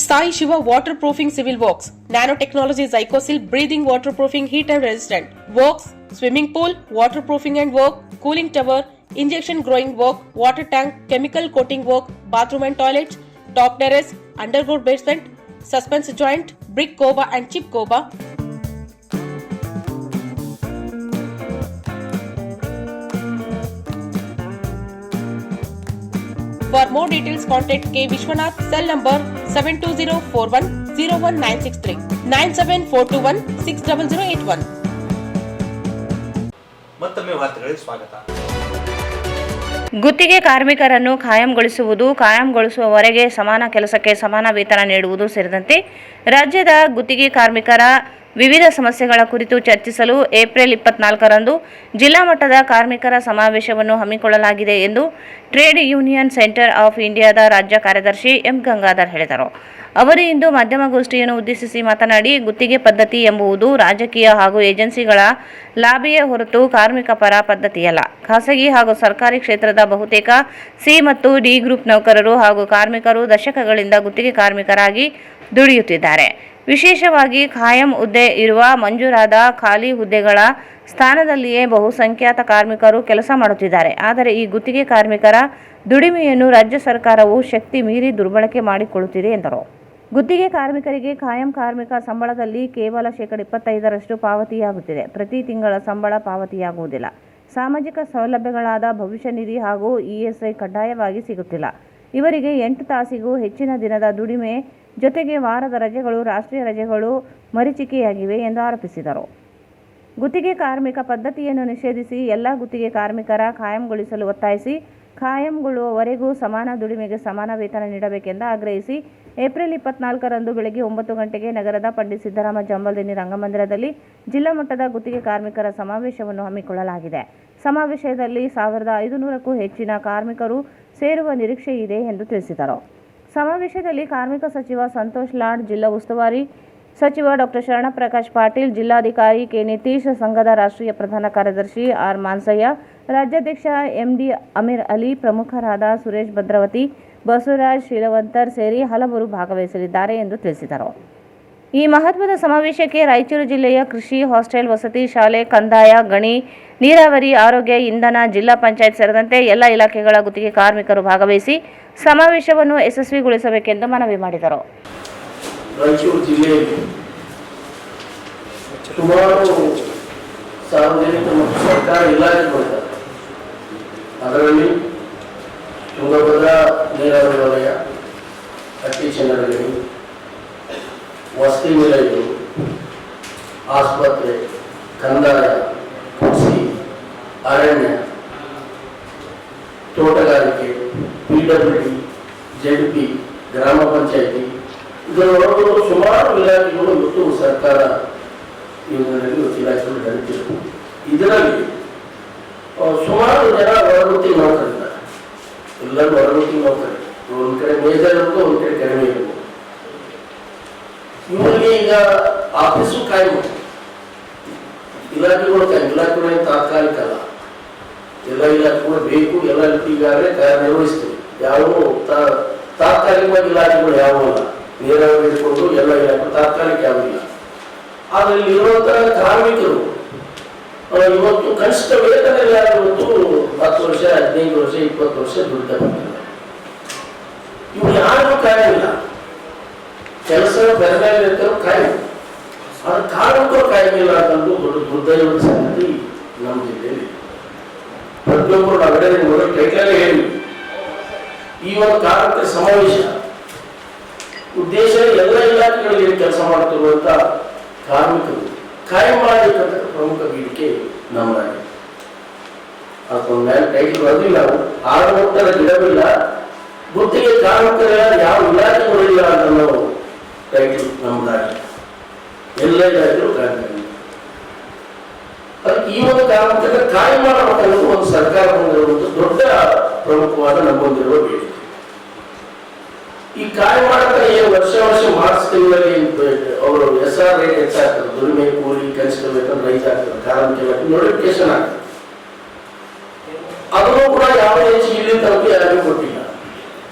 Sai Shiva Waterproofing Civil Works, Nanotechnology Zycosil Breathing Waterproofing Heat and Resistant, Works, Swimming Pool, Waterproofing and Work, Cooling Tower, Injection Growing Work, Water Tank, Chemical Coating Work, Bathroom and Toilets, Top Terrace, Underground Basement, Suspense Joint, Brick Coba and Chip Coba. For more details, contact K. Vishwanath, cell number 72041 01963 97421 60081. ಮತ್ತೊಮ್ಮೆ ವಾರ್ತೆಗಳಿಗೆ ಸ್ವಾಗತ. ಗುತ್ತಿಗೆ ಕಾರ್ಮಿಕರನ್ನು ಕಾಯಂಗೊಳಿಸುವವರೆಗೆ ಸಮಾನ ಕೆಲಸಕ್ಕೆ ಸಮಾನ ವೇತನ ನೀಡುವುದು ಸೇರಿದಂತೆ ರಾಜ್ಯದ ಗುತ್ತಿಗೆ ಕಾರ್ಮಿಕರ ವಿವಿಧ ಸಮಸ್ಯೆಗಳ ಕುರಿತು ಚರ್ಚಿಸಲು ಏಪ್ರಿಲ್ 24ರಂದು ಜಿಲ್ಲಾ ಮಟ್ಟದ ಕಾರ್ಮಿಕರ ಸಮಾವೇಶವನ್ನು ಹಮ್ಮಿಕೊಳ್ಳಲಾಗಿದೆ ಎಂದು ಟ್ರೇಡ್ ಯೂನಿಯನ್ ಸೆಂಟರ್ ಆಫ್ ಇಂಡಿಯಾದ ರಾಜ್ಯ ಕಾರ್ಯದರ್ಶಿ ಎಂ ಗಂಗಾಧರ್ ಹೇಳಿದರು. ಅವರು ಇಂದು ಮಾಧ್ಯಮಗೋಷ್ಠಿಯನ್ನು ಉದ್ದೇಶಿಸಿ ಮಾತನಾಡಿ, ಗುತ್ತಿಗೆ ಪದ್ಧತಿ ಎಂಬುದು ರಾಜಕೀಯ ಹಾಗೂ ಏಜೆನ್ಸಿಗಳ ಲಾಬಿಯೇ ಹೊರತು ಕಾರ್ಮಿಕ ಪರ ಪದ್ಧತಿಯಲ್ಲ. ಖಾಸಗಿ ಹಾಗೂ ಸರ್ಕಾರಿ ಕ್ಷೇತ್ರದ ಬಹುತೇಕ ಸಿ ಮತ್ತು ಡಿ ಗ್ರೂಪ್ ನೌಕರರು ಹಾಗೂ ಕಾರ್ಮಿಕರು ದಶಕಗಳಿಂದ ಗುತ್ತಿಗೆ ಕಾರ್ಮಿಕರಾಗಿ ದುಡಿಯುತ್ತಿದ್ದಾರೆ. ವಿಶೇಷವಾಗಿ ಖಾಯಂ ಹುದ್ದೆ ಇರುವ ಮಂಜೂರಾದ ಖಾಲಿ ಹುದ್ದೆಗಳ ಸ್ಥಾನದಲ್ಲಿಯೇ ಬಹುಸಂಖ್ಯಾತ ಕಾರ್ಮಿಕರು ಕೆಲಸ ಮಾಡುತ್ತಿದ್ದಾರೆ. ಆದರೆ ಈ ಗುತ್ತಿಗೆ ಕಾರ್ಮಿಕರ ದುಡಿಮೆಯನ್ನು ರಾಜ್ಯ ಸರ್ಕಾರವು ಶಕ್ತಿ ಮೀರಿ ದುರ್ಬಳಕೆ ಮಾಡಿಕೊಳ್ಳುತ್ತಿದೆ ಎಂದರು. ಗುತ್ತಿಗೆ ಕಾರ್ಮಿಕರಿಗೆ ಖಾಯಂ ಕಾರ್ಮಿಕ ಸಂಬಳದಲ್ಲಿ ಕೇವಲ 25% ಪಾವತಿಯಾಗುತ್ತಿದೆ. ಪ್ರತಿ ತಿಂಗಳ ಸಂಬಳ ಪಾವತಿಯಾಗುವುದಿಲ್ಲ. ಸಾಮಾಜಿಕ ಸೌಲಭ್ಯಗಳಾದ ಭವಿಷ್ಯ ನಿಧಿ ಹಾಗೂ ಇಎಸ್ಐ ಕಡ್ಡಾಯವಾಗಿ ಸಿಗುತ್ತಿಲ್ಲ. ಇವರಿಗೆ 8 ತಾಸಿಗೂ ಹೆಚ್ಚಿನ ದಿನದ ದುಡಿಮೆ ಜೊತೆಗೆ ವಾರದ ರಜೆಗಳು, ರಾಷ್ಟ್ರೀಯ ರಜೆಗಳು ಮರೀಚಿಕೆಯಾಗಿವೆ ಎಂದು ಆರೋಪಿಸಿದರು. ಗುತ್ತಿಗೆ ಕಾರ್ಮಿಕ ಪದ್ಧತಿಯನ್ನು ನಿಷೇಧಿಸಿ ಎಲ್ಲ ಗುತ್ತಿಗೆ ಕಾರ್ಮಿಕರ ಖಾಯಂಗೊಳಿಸಲು ಒತ್ತಾಯಿಸಿ ಖಾಯಂಗೊಳ್ಳುವವರೆಗೂ ಸಮಾನ ದುಡಿಮೆಗೆ ಸಮಾನ ವೇತನ ನೀಡಬೇಕೆಂದು ಆಗ್ರಹಿಸಿ ಏಪ್ರಿಲ್ 24ರಂದು ಬೆಳಗ್ಗೆ 9 ಗಂಟೆಗೆ ನಗರದ ಪಂಡಿತ್ ಸಿದ್ದರಾಮ ಜಂಬಲ್ದಿನ್ನಿ ರಂಗಮಂದಿರದಲ್ಲಿ ಜಿಲ್ಲಾ ಮಟ್ಟದ ಗುತ್ತಿಗೆ ಕಾರ್ಮಿಕರ ಸಮಾವೇಶವನ್ನು ಹಮ್ಮಿಕೊಳ್ಳಲಾಗಿದೆ. ಸಮಾವೇಶದಲ್ಲಿ 1500ಕ್ಕೂ ಹೆಚ್ಚಿನ ಕಾರ್ಮಿಕರು ಸೇರುವ ನಿರೀಕ್ಷೆ ಇದೆ ಎಂದು ತಿಳಿಸಿದರು. ಸಮಾವೇಶದಲ್ಲಿ ಕಾರ್ಮಿಕ ಸಚಿವ ಸಂತೋಷ್ ಲಾಡ್, ಜಿಲ್ಲಾ ಉಸ್ತುವಾರಿ ಸಚಿವ ಡಾಕ್ಟರ್ ಶರಣಪ್ರಕಾಶ್ ಪಾಟೀಲ್, ಜಿಲ್ಲಾಧಿಕಾರಿ ಕೆ. ನಿತೀಶ್, ಸಂಘದ ರಾಷ್ಟ್ರೀಯ ಪ್ರಧಾನ ಕಾರ್ಯದರ್ಶಿ ಆರ್. ಮಾನ್ಸಯ್ಯ, ರಾಜ್ಯಾಧ್ಯಕ್ಷ ಎಂಡಿ ಅಮೀರ್ ಅಲಿ, ಪ್ರಮುಖರಾದ ಸುರೇಶ್ ಭದ್ರಾವತಿ, ಬಸವರಾಜ್ ಶೀಲವಂತರ್ ಸೇರಿ ಹಲವರು ಭಾಗವಹಿಸಲಿದ್ದಾರೆ ಎಂದು ತಿಳಿಸಿದರು. ಈ ಮಹತ್ವದ ಸಮಾವೇಶಕ್ಕೆ ರಾಯಚೂರು ಜಿಲ್ಲೆಯ ಕೃಷಿ, ಹಾಸ್ಟೆಲ್, ವಸತಿ ಶಾಲೆ, ಕಂದಾಯ, ಗಣಿ, ನೀರಾವರಿ, ಆರೋಗ್ಯ, ಇಂಧನ, ಜಿಲ್ಲಾ ಪಂಚಾಯತ್ ಸೇರಿದಂತೆ ಎಲ್ಲ ಇಲಾಖೆಗಳ ಗುತ್ತಿಗೆ ಕಾರ್ಮಿಕರು ಭಾಗವಹಿಸಿ ಸಮಾವೇಶವನ್ನು ಯಶಸ್ವಿಗೊಳಿಸಬೇಕೆಂದು ಮನವಿ ಮಾಡಿದರು. ರಾಯಚೂರು ಜಿಲ್ಲೆಯಲ್ಲಿ ಸುಮಾರು ಸಾರ್ವಜನಿಕ ಮತ್ತು ಸರ್ಕಾರ ಇಲಾಖೆಗಳಿವೆ. ಅದರಲ್ಲಿ ತುಂಗಭದ್ರಾ ನೀರಾವರಿ ವಲಯ, ಅತ್ತೀಚಿನಗರಿ, ವಸತಿ ನಿಲಯಗಳು, ಆಸ್ಪತ್ರೆ, ಕಂದಾಯ, ಕೃಷಿ, ಅರಣ್ಯ, ತೋಟಗಾರಿಕೆ, PWD, ZP, ಗ್ರಾಮ ಪಂಚಾಯಿತಿ, ಇದರೊಳಗೂ ಸುಮಾರು ಇಲಾಖೆಗಳು ಇವತ್ತು ಸರ್ಕಾರ ಇವುಗಳಲ್ಲಿ ಇಲಾಖೆಗಳು ನಡೆದಿವೆ. ಇದರಲ್ಲಿ ಸುಮಾರು ಜನ ಹೊರಗುತ್ತಿ ನೌಕರಿದ್ದಾರೆ. ಎಲ್ಲರೂ ಹೊರಗುತ್ತಿ ನೌಕರಿ, ಒಂದು ಕಡೆ ಮೇಜರ್ ಇರ್ಬೋದು, ಒಂದು ಕಡೆ ಕಡಿಮೆ ಇರ್ಬೋದು. ಇವರಿಗೆ ಈಗ ಆಫೀಸು ಕಾಯ್ಮ, ಇಲಾಖೆಗಳು ಇಲಾಖೆಗಳು ತಾತ್ಕಾಲಿಕ ಅಲ್ಲ, ಎಲ್ಲ ಇಲಾಖೆಗಳು ಬೇಕು. ಎಲ್ಲ ಈಗಾಗಲೇ ಕಾರ್ಯನಿರ್ವಹಿಸ್ತೀವಿ. ಯಾವ ತಾತ್ಕಾಲಿಕವಾಗಿ ಇಲಾಖೆಗಳು ಯಾವುವು ಅಲ್ಲ. ನೀರಾವರಿ ಹಿಡ್ಕೊಂಡು ಎಲ್ಲ ಇಲಾಖೆ ತಾತ್ಕಾಲಿಕ ಯಾವುದಿಲ್ಲ. ಆದರೆ ಇಲ್ಲಿ ಇರುವಂತಹ ಕಾರ್ಮಿಕರು ಇವತ್ತು ಕನಿಷ್ಠ ವೇತನ ಇಲ್ಲ. ಇವತ್ತು 10 ವರ್ಷ, 15 ವರ್ಷ, 20 ವರ್ಷ ದುಡಿತಾ ಬರ್ತಾರೆ. ಇವು ಯಾರಿಗೂ ಕಾಯಿಲ್ಲ. ಕೆಲಸ ಬೆರಗಾಗಿ ಇರ್ತಾರೋ ಕಾಯಿ, ಅದು ಕಾರ್ಮಿಕರು ಕಾಯಿಲ್ಲ ಅನ್ನೋದು ದೊಡ್ಡ ದುರ್ದೈವದ ಸಂಗತಿ ನಮ್ಮ ಜಿಲ್ಲೆಯಲ್ಲಿ. ಪ್ರತಿಯೊಬ್ಬರು ನಾವೆಡೆ ಮೊದಲು ಕೈಕಾಲೇ ಹೇಳಿ ಈ ಒಂದು ಕಾರ್ಮಿಕರ ಸಮಾವೇಶ ಉದ್ದೇಶ ಎಲ್ಲ ಇಲಾಖೆಗಳಿಗೆ ಕೆಲಸ ಮಾಡುತ್ತಿರುವಂತ ಕಾರ್ಮಿಕರು ಕಾಯಂ ಮಾಡಬೇಕಂತ ಪ್ರಮುಖ ಬೇಡಿಕೆ ನಮ್ಮದಾಗಿದೆ. ಅದೊಂದು ಮೇಲೆ ಟೈಟಲ್ ಬರಲಿಲ್ಲ, ನಾವು ಆಡೋತ್ತರ ಗಿಡವಿಲ್ಲ, ಗುತ್ತಿಗೆ ಕಾರ್ಮಿಕರ ಯಾವ ಇಲಾಖೆಗಳಿಲ್ಲ ಅಂತ ನಾವು ಟೈಟಲ್ ನಮ್ಮದಾಗಿದೆ. ಎಲ್ಲ ಇಲಾಖೆಗಳು ಕಾರ್ಮಿಕರು. ಅದಕ್ಕೆ ಈ ಒಂದು ಕಾರ್ಮಿಕರ ಕಾಯಂ ಮಾಡಬೇಕನ್ನೋದು ಒಂದು ಸರ್ಕಾರ ಹೊಂದಿರುವಂತ ದೊಡ್ಡ ಪ್ರಮುಖವಾದ ನಮ್ಮೊಂದಿರುವ ಬೇಡಿಕೆ. ಈ ಕಾಯಂ ಮಾಡಕ್ಕೆ ಏನು ವರ್ಷ ಮಾರ್ಚ್ ತಿಂಗಳಲ್ಲಿ ಅವರು SR ರೇಟ್ ಹೆಚ್ಚಾಗ್ತದೆ, ದುಡಿಮೆ, ಕೂಲಿ, ಕನಿಷ್ಠ ವೇತನ ರೈತ ಆಗ್ತದೆ, ಕಾರ್ಮಿಕ ನೋಟಿಫಿಕೇಶನ್ ಆಗ್ತದೆ. ಅದನ್ನು ಕೂಡ ಯಾವ ಹೆಚ್ಚು ಇಲ್ಲಿ ತನಕ ಯಾರಿಗೂ ಕೊಟ್ಟಿಲ್ಲ.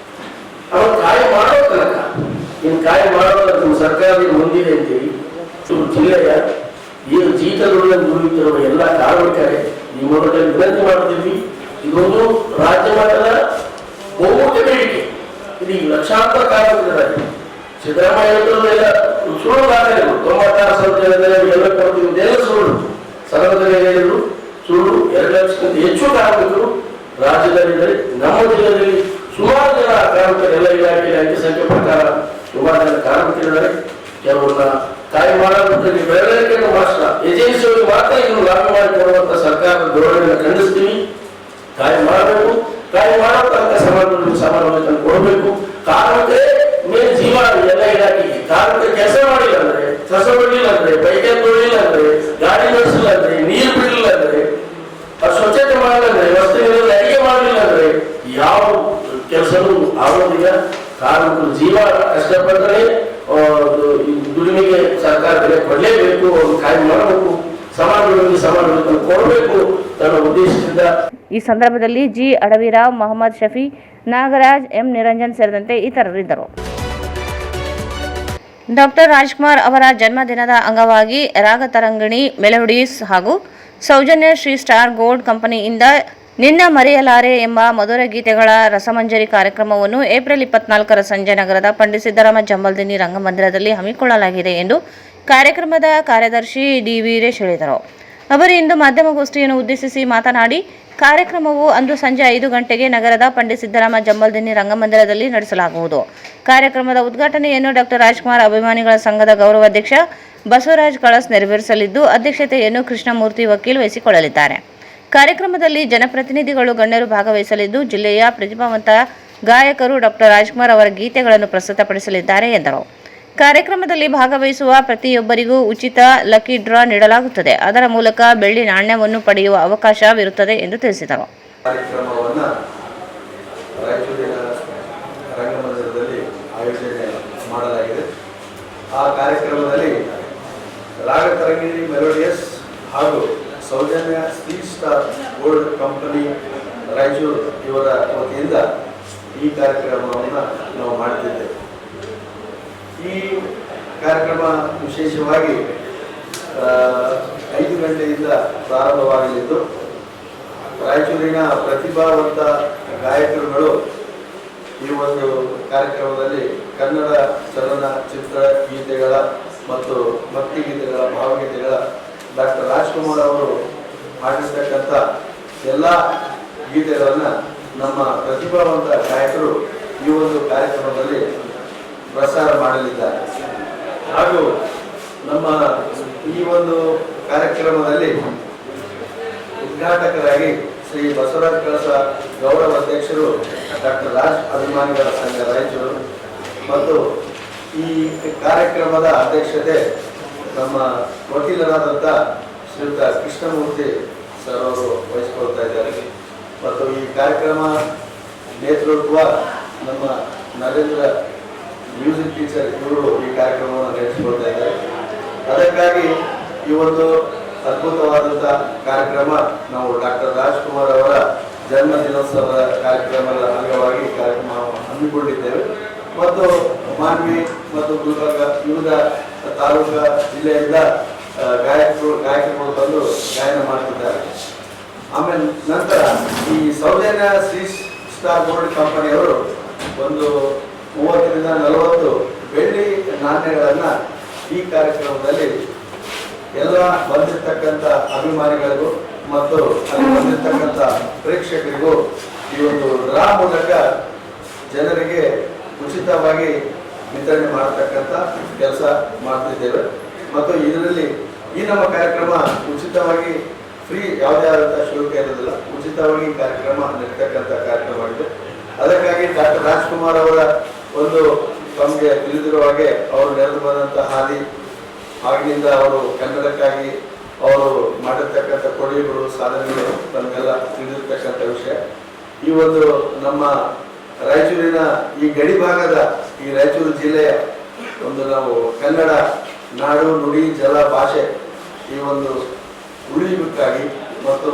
ಅವ್ರು ಕಾಯಂ ಮಾಡೋ ತನಕ ಇನ್ನು ಕಾಯಂ ಮಾಡೋ ಸರ್ಕಾರದ ಮುಂದಿದೆ ಅಂತೇಳಿ ಜಿಲ್ಲೆಯ ಏನು ಜೀತಗಳನ್ನು ದುಡಿಯುತ್ತಿರುವ ಎಲ್ಲ ಕಾರ್ಮಿಕರೇ ಈ ಮೂಲಕ ವಿನಂತಿ ಮಾಡುತ್ತಿದ್ವಿ. ಇದೊಂದು ರಾಜ್ಯ ಮಟ್ಟದ ಬಹುಮುಖ್ಯ ಬೇಡಿಕೆ. ಇದೀಗ ಲಕ್ಷಾಂತರ ಕಾರ್ಮಿಕರಿದ್ದಾರೆ. ಸಿದ್ದರಾಮಯ್ಯ ಸುಳ್ಳು ದಾಖಲೆಗಳು 96% ಎಲ್ಲ ಕೊಡ್ತೀವಿ, ಇದೆಲ್ಲ ಸುಳ್ಳು. ಸದನದಲ್ಲಿ ಹೇಳಿದ್ರು ಸುಳ್ಳು. 2 ಲಕ್ಷಕ್ಕಿಂತ ಹೆಚ್ಚು ಕಾರ್ಮಿಕರು ರಾಜ್ಯದಲ್ಲಿದ್ದಾರೆ. ನಮ್ಮ ಜಿಲ್ಲೆಯಲ್ಲಿ ಸುಮಾರು ಜನ ಕಾರ್ಮಿಕರು, ಎಲ್ಲ ಇಲಾಖೆಯಲ್ಲಿ ಅಂಕಿ ಸಂಖ್ಯೆ ಪ್ರಕಾರ ಸುಮಾರು ಜನ ಕಾರ್ಮಿಕರಿದ್ದಾರೆ. ಕೆಲವನ್ನ ಕಾಯಿ ಮಾಡೋದ್ರಲ್ಲಿ ಬೆಳವಣಿಗೆ ಮಾತ್ರ ಏಜೆನ್ಸಿಗಳಿಗೆ ಮಾತ್ರ ಇನ್ನು ಲಾಭ ಮಾಡಿಕೊಡುವಂತ ಸರ್ಕಾರದ ಧೋರಣೆಯನ್ನು ಖಂಡಿಸ್ತೀವಿ. ಕಾಯಿ ಮಾಡಬೇಕು, ಕಾಯಿ ಮಾಡೋ ತನಕ ಸಮಾನವಾಗಿ ಕೊಡಬೇಕು. ಕಾರ್ಮಿಕರೇ ಮೇನ್ ಜೀವ ಎಲ್ಲ ಇಲಾಖೆಗೆ. ಕಾರ್ಮಿಕ ಕೆಲಸ ಮಾಡಿಲ್ಲ ಅಂದ್ರೆ, ಕಸ ಬಿಡಲಿಲ್ಲ ಅಂದ್ರೆ, ಬೈಕ್ ತೊಳಿಲ್ಲ ಅಂದ್ರೆ, ಗಾಡಿ ನಡೆಸಿಲ್ಲ ಅಂದ್ರೆ, ನೀರು ಬಿಡಲಿಲ್ಲ ಅಂದ್ರೆ, ಸ್ವಚ್ಛತೆ ಮಾಡಲಿಲ್ಲ ಅಂದ್ರೆ, ವಸ್ತುವಿನಲ್ಲಿ ಅಡಿಗೆ ಮಾಡಲಿಲ್ಲ ಅಂದ್ರೆ ಯಾವ ಕೆಲಸನೂ ಆಗೋದಿಲ್ಲ. ಕಾರ್ಮಿಕರು ಜೀವ ಕಷ್ಟಪಟ್ಟರೆ ದುಡಿಮೆಗೆ ಸರ್ಕಾರ ಬೆಲೆ ಕೊಡಲೇಬೇಕು, ಅವ್ರು ಕಾಯಿ ಮಾಡಬೇಕು, ಸಮಾನವಾಗಿ ಕೊಡಬೇಕು ಅನ್ನೋ ಉದ್ದೇಶದಿಂದ. ಈ ಸಂದರ್ಭದಲ್ಲಿ ಜಿ ಅಡವಿರಾವ್, ಮೊಹಮ್ಮದ್ ಶಫಿ, ನಾಗರಾಜ್, ಎಂ ನಿರಂಜನ್ ಸೇರಿದಂತೆ ಇತರರಿದ್ದರು. ಡಾಕ್ಟರ್ ರಾಜ್ಕುಮಾರ್ ಅವರ ಜನ್ಮದಿನದ ಅಂಗವಾಗಿ ರಾಗತರಂಗಿಣಿ ಮೆಲೋಡೀಸ್ ಹಾಗೂ ಸೌಜನ್ಯ ಶ್ರೀ ಸ್ಟಾರ್ ಗೋಲ್ಡ್ ಕಂಪನಿಯಿಂದ ನಿನ್ನ ಮರೆಯಲಾರೆ ಎಂಬ ಮಧುರ ಗೀತೆಗಳ ರಸಮಂಜರಿ ಕಾರ್ಯಕ್ರಮವನ್ನು ಏಪ್ರಿಲ್ 24ರ ಸಂಜೆ ನಗರದ ಪಂಡಿತ್ ಸಿದ್ದರಾಮ ಜಂಬಲ್ದಿನ್ನಿ ರಂಗಮಂದಿರದಲ್ಲಿ ಹಮ್ಮಿಕೊಳ್ಳಲಾಗಿದೆ ಎಂದು ಕಾರ್ಯಕ್ರಮದ ಕಾರ್ಯದರ್ಶಿ ಡಿ ವೀರೇಶ್ ಹೇಳಿದರು. ಅವರು ಇಂದು ಮಾಧ್ಯಮಗೋಷ್ಠಿಯನ್ನು ಉದ್ದೇಶಿಸಿ ಮಾತನಾಡಿ, ಕಾರ್ಯಕ್ರಮವು ಅಂದು ಸಂಜೆ 5 ಗಂಟೆಗೆ ನಗರದ ಪಂಡಿತ್ ಸಿದ್ದರಾಮ ಜಂಬಲ್ದಿನ್ನಿ ರಂಗಮಂದಿರದಲ್ಲಿ ನಡೆಸಲಾಗುವುದು. ಕಾರ್ಯಕ್ರಮದ ಉದ್ಘಾಟನೆಯನ್ನು ಡಾಕ್ಟರ್ ರಾಜ್ಕುಮಾರ್ ಅಭಿಮಾನಿಗಳ ಸಂಘದ ಗೌರವಾಧ್ಯಕ್ಷ ಬಸವರಾಜ್ ಕಳಸ್ ನೆರವೇರಿಸಲಿದ್ದು, ಅಧ್ಯಕ್ಷತೆಯನ್ನು ಕೃಷ್ಣಮೂರ್ತಿ ವಕೀಲ್ ವಹಿಸಿಕೊಳ್ಳಲಿದ್ದಾರೆ. ಕಾರ್ಯಕ್ರಮದಲ್ಲಿ ಜನಪ್ರತಿನಿಧಿಗಳು, ಗಣ್ಯರು ಭಾಗವಹಿಸಲಿದ್ದು, ಜಿಲ್ಲೆಯ ಪ್ರತಿಭಾವಂತ ಗಾಯಕರು ಡಾಕ್ಟರ್ ರಾಜ್ಕುಮಾರ್ ಅವರ ಗೀತೆಗಳನ್ನು ಪ್ರಸ್ತುತಪಡಿಸಲಿದ್ದಾರೆ ಎಂದರು. ಕಾರ್ಯಕ್ರಮದಲ್ಲಿ ಭಾಗವಹಿಸುವ ಪ್ರತಿಯೊಬ್ಬರಿಗೂ ಉಚಿತ ಲಕ್ಕಿ ಡ್ರಾ ನೀಡಲಾಗುತ್ತದೆ. ಅದರ ಮೂಲಕ ಬೆಳ್ಳಿ ನಾಣ್ಯವನ್ನು ಪಡೆಯುವ ಅವಕಾಶವಿರುತ್ತದೆ ಎಂದು ತಿಳಿಸಿದರು. ಕಾರ್ಯಕ್ರಮವನ್ನು ರಾಯಚೂರಿನ ರಂಗಮಂದಿರದಲ್ಲಿ ಆಯೋಜನೆ ಮಾಡಲಾಗಿದೆ. ಆ ಕಾರ್ಯಕ್ರಮದಲ್ಲಿ ರಾಗತರಂಗಿಣಿ ಮೆಲೋಡಿಯಸ್ ಹಾಗೂ ಸೌಜನ್ಯ Shri star gold company Raichur ಇವರ ವತಿಯಿಂದ ಈ ಕಾರ್ಯಕ್ರಮವನ್ನು ನಾವು ಮಾಡುತ್ತಿದ್ದೇವೆ. ಈ ಕಾರ್ಯಕ್ರಮ ವಿಶೇಷವಾಗಿ 5 ಗಂಟೆಯಿಂದ ಪ್ರಾರಂಭವಾಗಲಿದ್ದು, ರಾಯಚೂರಿನ ಪ್ರತಿಭಾವಂತ ಗಾಯಕರುಗಳು ಈ ಒಂದು ಕಾರ್ಯಕ್ರಮದಲ್ಲಿ ಕನ್ನಡ ಚಲನಚಿತ್ರ ಗೀತೆಗಳ ಮತ್ತು ಭಕ್ತಿಗೀತೆಗಳ, ಭಾವಗೀತೆಗಳ ಡಾಕ್ಟರ್ ರಾಜ್ಕುಮಾರ್ ಅವರು ಹಾಡಿರ್ತಕ್ಕಂಥ ಎಲ್ಲ ಗೀತೆಗಳನ್ನು ನಮ್ಮ ಪ್ರತಿಭಾವಂತ ಗಾಯಕರು ಈ ಒಂದು ಕಾರ್ಯಕ್ರಮದಲ್ಲಿ ಪ್ರಸಾರ ಮಾಡಲಿದ್ದಾರೆ. ಹಾಗೂ ನಮ್ಮ ಈ ಒಂದು ಕಾರ್ಯಕ್ರಮದಲ್ಲಿ ಉದ್ಘಾಟಕರಾಗಿ ಶ್ರೀ ಬಸವರಾಜ್ ಕಳಸ ಗೌರವ ಅಧ್ಯಕ್ಷರು ಡಾಕ್ಟರ್ ರಾಜ್ ಅಭಿಮಾನಿಗಳ ಸಂಘ ರಾಯಚೂರು ಮತ್ತು ಈ ಕಾರ್ಯಕ್ರಮದ ಅಧ್ಯಕ್ಷತೆ ನಮ್ಮ ವಕೀಲರಾದಂಥ ಶ್ರೀಯುತ ಕೃಷ್ಣಮೂರ್ತಿ ಸರ್ ಅವರು ವಹಿಸಿಕೊಳ್ತಾ ಇದ್ದಾರೆ. ಮತ್ತು ಈ ಕಾರ್ಯಕ್ರಮ ನೇತೃತ್ವ ನಮ್ಮ ನರೇಂದ್ರ ಮ್ಯೂಸಿಕ್ ಟೀಚರ್ ಇವರು ಈ ಕಾರ್ಯಕ್ರಮವನ್ನು ನಡೆಸಿಕೊಳ್ತಾ ಇದ್ದಾರೆ. ಅದಕ್ಕಾಗಿ ಈ ಒಂದು ಅದ್ಭುತವಾದಂಥ ಕಾರ್ಯಕ್ರಮ ನಾವು ಡಾಕ್ಟರ್ ರಾಜ್ಕುಮಾರ್ ಅವರ ಜನ್ಮ ದಿನೋತ್ಸವದ ಕಾರ್ಯಕ್ರಮದ ಅಂಗವಾಗಿ ಕಾರ್ಯಕ್ರಮ ಹಮ್ಮಿಕೊಂಡಿದ್ದೇವೆ. ಮತ್ತು ಮಾನ್ವಿ ಮತ್ತು ಗುಲ್ಬರ್ಗ ವಿವಿಧ ತಾಲೂಕಾ ಜಿಲ್ಲೆಯಿಂದ ಗಾಯಕರುಗಳು ಬಂದು ಗಾಯನ ಮಾಡ್ತಿದ್ದಾರೆ. ಆಮೇಲೆ ನಂತರ ಈ ಸೌಜನ್ಯ ಶ್ರೀ ಸ್ಟಾರ್ ಗೋಲ್ಡ್ ಕಂಪನಿಯವರು ಒಂದು 30 ರಿಂದ 40 ಬೆಳ್ಳಿ ನಾಣ್ಯಗಳನ್ನು ಈ ಕಾರ್ಯಕ್ರಮದಲ್ಲಿ ಎಲ್ಲ ಬಂದಿರತಕ್ಕಂಥ ಅಭಿಮಾನಿಗಳಿಗೂ ಮತ್ತು ಅಲ್ಲಿ ಬಂದಿರತಕ್ಕಂಥ ಪ್ರೇಕ್ಷಕರಿಗೂ ಈ ಒಂದು ಡ್ರಾ ಮೂಲಕ ಜನರಿಗೆ ಉಚಿತವಾಗಿ ವಿತರಣೆ ಮಾಡತಕ್ಕಂಥ ಕೆಲಸ ಮಾಡ್ತಿದ್ದೇವೆ. ಮತ್ತು ಇದರಲ್ಲಿ ಈ ನಮ್ಮ ಕಾರ್ಯಕ್ರಮ ಉಚಿತವಾಗಿ ಫ್ರೀ, ಯಾವುದೇ ಆದಂಥ ಶುಲ್ಕ ಇರೋದಿಲ್ಲ, ಉಚಿತವಾಗಿ ಕಾರ್ಯಕ್ರಮ ನಡೀತಕ್ಕಂಥ ಕಾರ್ಯಕ್ರಮ ಆಗಿದೆ. ಅದಕ್ಕಾಗಿ ಡಾಕ್ಟರ್ ರಾಜ್ಕುಮಾರ್ ಅವರ ಒಂದು ತಮಗೆ ತಿಳಿದಿರುವ ಹಾಗೆ ಅವರು ನೆರೆದು ಬಂದಂಥ ಹಾದಿ, ಆಗಿನಿಂದ ಅವರು ಕನ್ನಡಕ್ಕಾಗಿ ಅವರು ಮಾಡಿರ್ತಕ್ಕಂಥ ಕೊಡುಗೆಗಳು, ಸಾಧನೆಗಳು ತಮಗೆಲ್ಲ ತಿಳಿದಿರ್ತಕ್ಕಂಥ ವಿಷಯ. ಈ ಒಂದು ನಮ್ಮ ರಾಯಚೂರಿನ ಈ ಗಡಿ ಭಾಗದ ಈ ರಾಯಚೂರು ಜಿಲ್ಲೆಯ ಒಂದು ನಾವು ಕನ್ನಡ ನಾಡು, ನುಡಿ, ಜಲ, ಭಾಷೆ ಈ ಒಂದು ಉಳಿಯುವುದಕ್ಕಾಗಿ ಮತ್ತು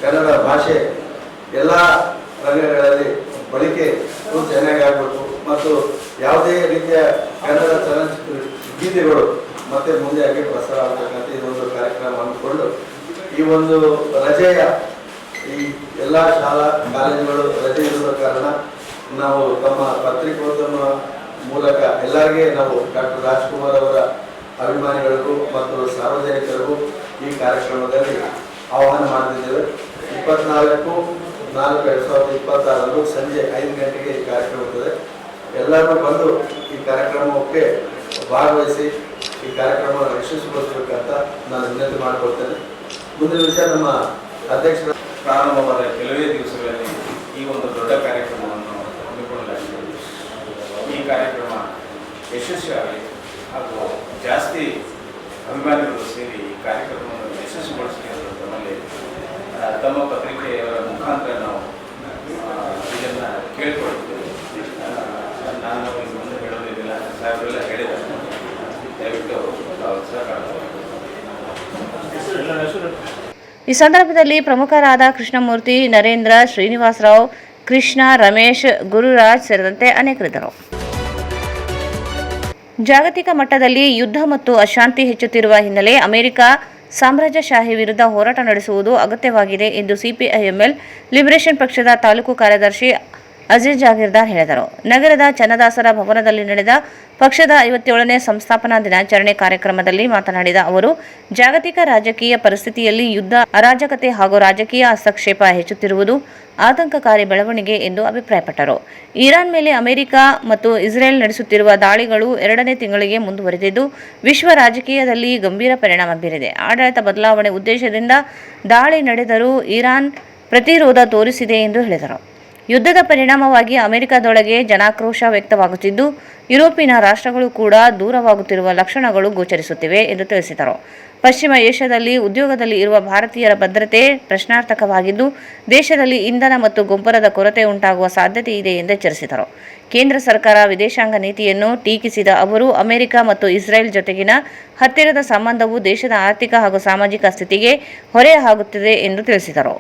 ಕನ್ನಡ ಭಾಷೆ ಎಲ್ಲ ರಂಗಗಳಲ್ಲಿ ಬಳಕೆ ಚೆನ್ನಾಗಿ ಆಗಬೇಕು ಮತ್ತು ಯಾವುದೇ ರೀತಿಯ ಕನ್ನಡ ಚಲನಚಿತ್ರ ಗೀತೆಗಳು ಮತ್ತೆ ಮುಂದೆ ಆಗಿ ಪ್ರಸಾರ ಆಗಬೇಕಂತ ಇದೊಂದು ಕಾರ್ಯಕ್ರಮ ಹಮ್ಮಿಕೊಂಡು ಈ ಒಂದು ರಜೆಯ ಈ ಎಲ್ಲ ಶಾಲಾ ಕಾಲೇಜುಗಳು ರಜೆ ಇರುವ ಕಾರಣ ನಾವು ತಮ್ಮ ಪತ್ರಿಕೋದ್ಯಮ ಮೂಲಕ ಎಲ್ಲರಿಗೆ ನಾವು ಡಾಕ್ಟರ್ ರಾಜ್ಕುಮಾರ್ ಅವರ ಅಭಿಮಾನಿಗಳಿಗೂ ಮತ್ತು ಸಾರ್ವಜನಿಕರಿಗೂ ಈ ಕಾರ್ಯಕ್ರಮದಲ್ಲಿ ಆಹ್ವಾನ ಮಾಡ್ತಿದ್ದೇವೆ. 24/4/2026 ಸಂಜೆ 5 ಗಂಟೆಗೆ ಈ ಕಾರ್ಯಕ್ರಮ ಇರ್ತದೆ. ಎಲ್ಲರೂ ಬಂದು ಈ ಕಾರ್ಯಕ್ರಮಕ್ಕೆ ಭಾಗವಹಿಸಿ ಈ ಕಾರ್ಯಕ್ರಮವನ್ನು ಯಶಸ್ವಿಗೊಳಿಸಬೇಕಂತ ನಾನು ವಿನಂತಿ ಮಾಡಿಕೊಳ್ತೇನೆ. ಮುಂದಿನ ವಿಷಯ ನಮ್ಮ ಅಧ್ಯಕ್ಷರ ಪ್ರಾರಂಭವಾದ ಕೆಲವೇ ದಿವಸಗಳಲ್ಲಿ ಈ ಒಂದು ದೊಡ್ಡ ಕಾರ್ಯಕ್ರಮವನ್ನು ಹಮ್ಮಿಕೊಳ್ಳಲಾಗಿದೆ. ಈ ಕಾರ್ಯಕ್ರಮ ಯಶಸ್ವಿಯಾಗಲಿ ಹಾಗೂ ಜಾಸ್ತಿ ಅಭಿಮಾನಿಗಳು ಸೇರಿ ಈ ಕಾರ್ಯಕ್ರಮವನ್ನು ಯಶಸ್ವಿಗೊಳಿಸಲಿ ಅಂತ ತಮ್ಮಲ್ಲಿ ತಮ್ಮ ಪತ್ರಿಕೆಯವರ ಮುಖಾಂತರ ನಾವು ಇದನ್ನು ಕೇಳಿಕೊಳ್ಳುತ್ತೇವೆ. ನಾನು ಮುಂದೆ ಹೇಳೋದಿಲ್ಲ, ಸಾಹೇಬರೆಲ್ಲ ಹೇಳಿದ್ದಾರೆ. ದಯವಿಟ್ಟು ತಾವು ಸಹಕಾರ. ಈ ಸಂದರ್ಭದಲ್ಲಿ ಪ್ರಮುಖರಾದ ಕೃಷ್ಣಮೂರ್ತಿ, ನರೇಂದ್ರ, ಶ್ರೀನಿವಾಸರಾವ್, ಕೃಷ್ಣ, ರಮೇಶ್, ಗುರುರಾಜ್ ಸೇರಿದಂತೆ ಅನೇಕರಿದ್ದರು. ಜಾಗತಿಕ ಮಟ್ಟದಲ್ಲಿ ಯುದ್ಧ ಮತ್ತು ಅಶಾಂತಿ ಹೆಚ್ಚುತ್ತಿರುವ ಹಿನ್ನೆಲೆ ಅಮೆರಿಕ ಸಾಮ್ರಾಜ್ಯಶಾಹಿ ವಿರುದ್ಧ ಹೋರಾಟ ನಡೆಸುವುದು ಅಗತ್ಯವಾಗಿದೆ ಎಂದು ಸಿಪಿಐಎಂಎಲ್ ಲಿಬರೇಷನ್ ಪಕ್ಷದ ತಾಲೂಕು ಕಾರ್ಯದರ್ಶಿ ಅಜೀಜ್ ಜಾಗೀರ್ದಾರ್ ಹೇಳಿದರು. ನಗರದ ಚನ್ನದಾಸರ ಭವನದಲ್ಲಿ ನಡೆದ ಪಕ್ಷದ 57ನೇ ಸಂಸ್ಥಾಪನಾ ದಿನಾಚರಣೆ ಕಾರ್ಯಕ್ರಮದಲ್ಲಿ ಮಾತನಾಡಿದ ಅವರು, ಜಾಗತಿಕ ರಾಜಕೀಯ ಪರಿಸ್ಥಿತಿಯಲ್ಲಿ ಯುದ್ಧ, ಅರಾಜಕತೆ ಹಾಗೂ ರಾಜಕೀಯ ಹಸ್ತಕ್ಷೇಪ ಹೆಚ್ಚುತ್ತಿರುವುದು ಆತಂಕಕಾರಿ ಬೆಳವಣಿಗೆ ಎಂದು ಅಭಿಪ್ರಾಯಪಟ್ಟರು. ಇರಾನ್ ಮೇಲೆ ಅಮೆರಿಕ ಮತ್ತು ಇಸ್ರೇಲ್ ನಡೆಸುತ್ತಿರುವ ದಾಳಿಗಳು 2ನೇ ತಿಂಗಳಿಗೆ ಮುಂದುವರೆದಿದ್ದು, ವಿಶ್ವ ರಾಜಕೀಯದಲ್ಲಿ ಗಂಭೀರ ಪರಿಣಾಮ ಬೀರಿದೆ. ಆಡಳಿತ ಬದಲಾವಣೆ ಉದ್ದೇಶದಿಂದ ದಾಳಿ ನಡೆದರೂ ಇರಾನ್ ಪ್ರತಿರೋಧ ತೋರಿಸಿದೆ ಎಂದು ಹೇಳಿದರು. ಯುದ್ಧದ ಪರಿಣಾಮವಾಗಿ ಅಮೆರಿಕದೊಳಗೆ ಜನಾಕ್ರೋಶ ವ್ಯಕ್ತವಾಗುತ್ತಿದ್ದು, ಯುರೋಪಿನ ರಾಷ್ಟ್ರಗಳು ಕೂಡ ದೂರವಾಗುತ್ತಿರುವ ಲಕ್ಷಣಗಳು ಗೋಚರಿಸುತ್ತಿವೆ ಎಂದು ತಿಳಿಸಿದರು. ಪಶ್ಚಿಮ ಏಷ್ಯಾದಲ್ಲಿ ಉದ್ಯೋಗದಲ್ಲಿ ಇರುವ ಭಾರತೀಯರ ಭದ್ರತೆ ಪ್ರಶ್ನಾರ್ಥಕವಾಗಿದ್ದು, ದೇಶದಲ್ಲಿ ಇಂಧನ ಮತ್ತು ಗೊಬ್ಬರದ ಕೊರತೆ ಉಂಟಾಗುವ ಸಾಧ್ಯತೆ ಇದೆ ಎಂದು ಎಚ್ಚರಿಸಿದರು. ಕೇಂದ್ರ ಸರ್ಕಾರ ವಿದೇಶಾಂಗ ನೀತಿಯನ್ನು ಟೀಕಿಸಿದ ಅವರು, ಅಮೆರಿಕ ಮತ್ತು ಇಸ್ರೇಲ್ ಜೊತೆಗಿನ ಹತ್ತಿರದ ಸಂಬಂಧವು ದೇಶದ ಆರ್ಥಿಕ ಹಾಗೂ ಸಾಮಾಜಿಕ ಸ್ಥಿತಿಗೆ ಹೊರೆಯಾಗುತ್ತಿದೆ ಎಂದು ತಿಳಿಸಿದರು.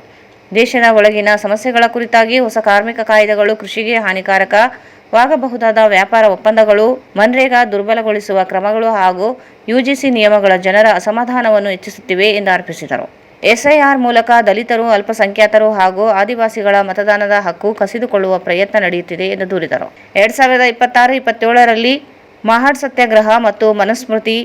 ದೇಶದ ಒಳಗಿನ ಸಮಸ್ಯೆಗಳ ಕುರಿತಾಗಿ ಹೊಸ ಕಾರ್ಮಿಕ ಕಾಯ್ದೆಗಳು, ಕೃಷಿಗೆ ಹಾನಿಕಾರಕವಾಗಬಹುದಾದ ವ್ಯಾಪಾರ ಒಪ್ಪಂದಗಳು, ಮನ್ರೇಗಾ ದುರ್ಬಲಗೊಳಿಸುವ ಕ್ರಮಗಳು ಹಾಗೂ ಯುಜಿಸಿ ನಿಯಮಗಳ ಜನರ ಅಸಮಾಧಾನವನ್ನು ಹೆಚ್ಚಿಸುತ್ತಿವೆ ಎಂದು ಆರೋಪಿಸಿದರು. ಎಸ್ಐಆರ್ ಮೂಲಕ ದಲಿತರು, ಅಲ್ಪಸಂಖ್ಯಾತರು ಹಾಗೂ ಆದಿವಾಸಿಗಳ ಮತದಾನದ ಹಕ್ಕು ಕಸಿದುಕೊಳ್ಳುವ ಪ್ರಯತ್ನ ನಡೆಯುತ್ತಿದೆ ಎಂದು ದೂರಿದರು. 2026-27ರಲ್ಲಿ ಮಹಾಡ್ ಸತ್ಯಾಗ್ರಹ ಮತ್ತು ಮನುಸ್ಮೃತಿ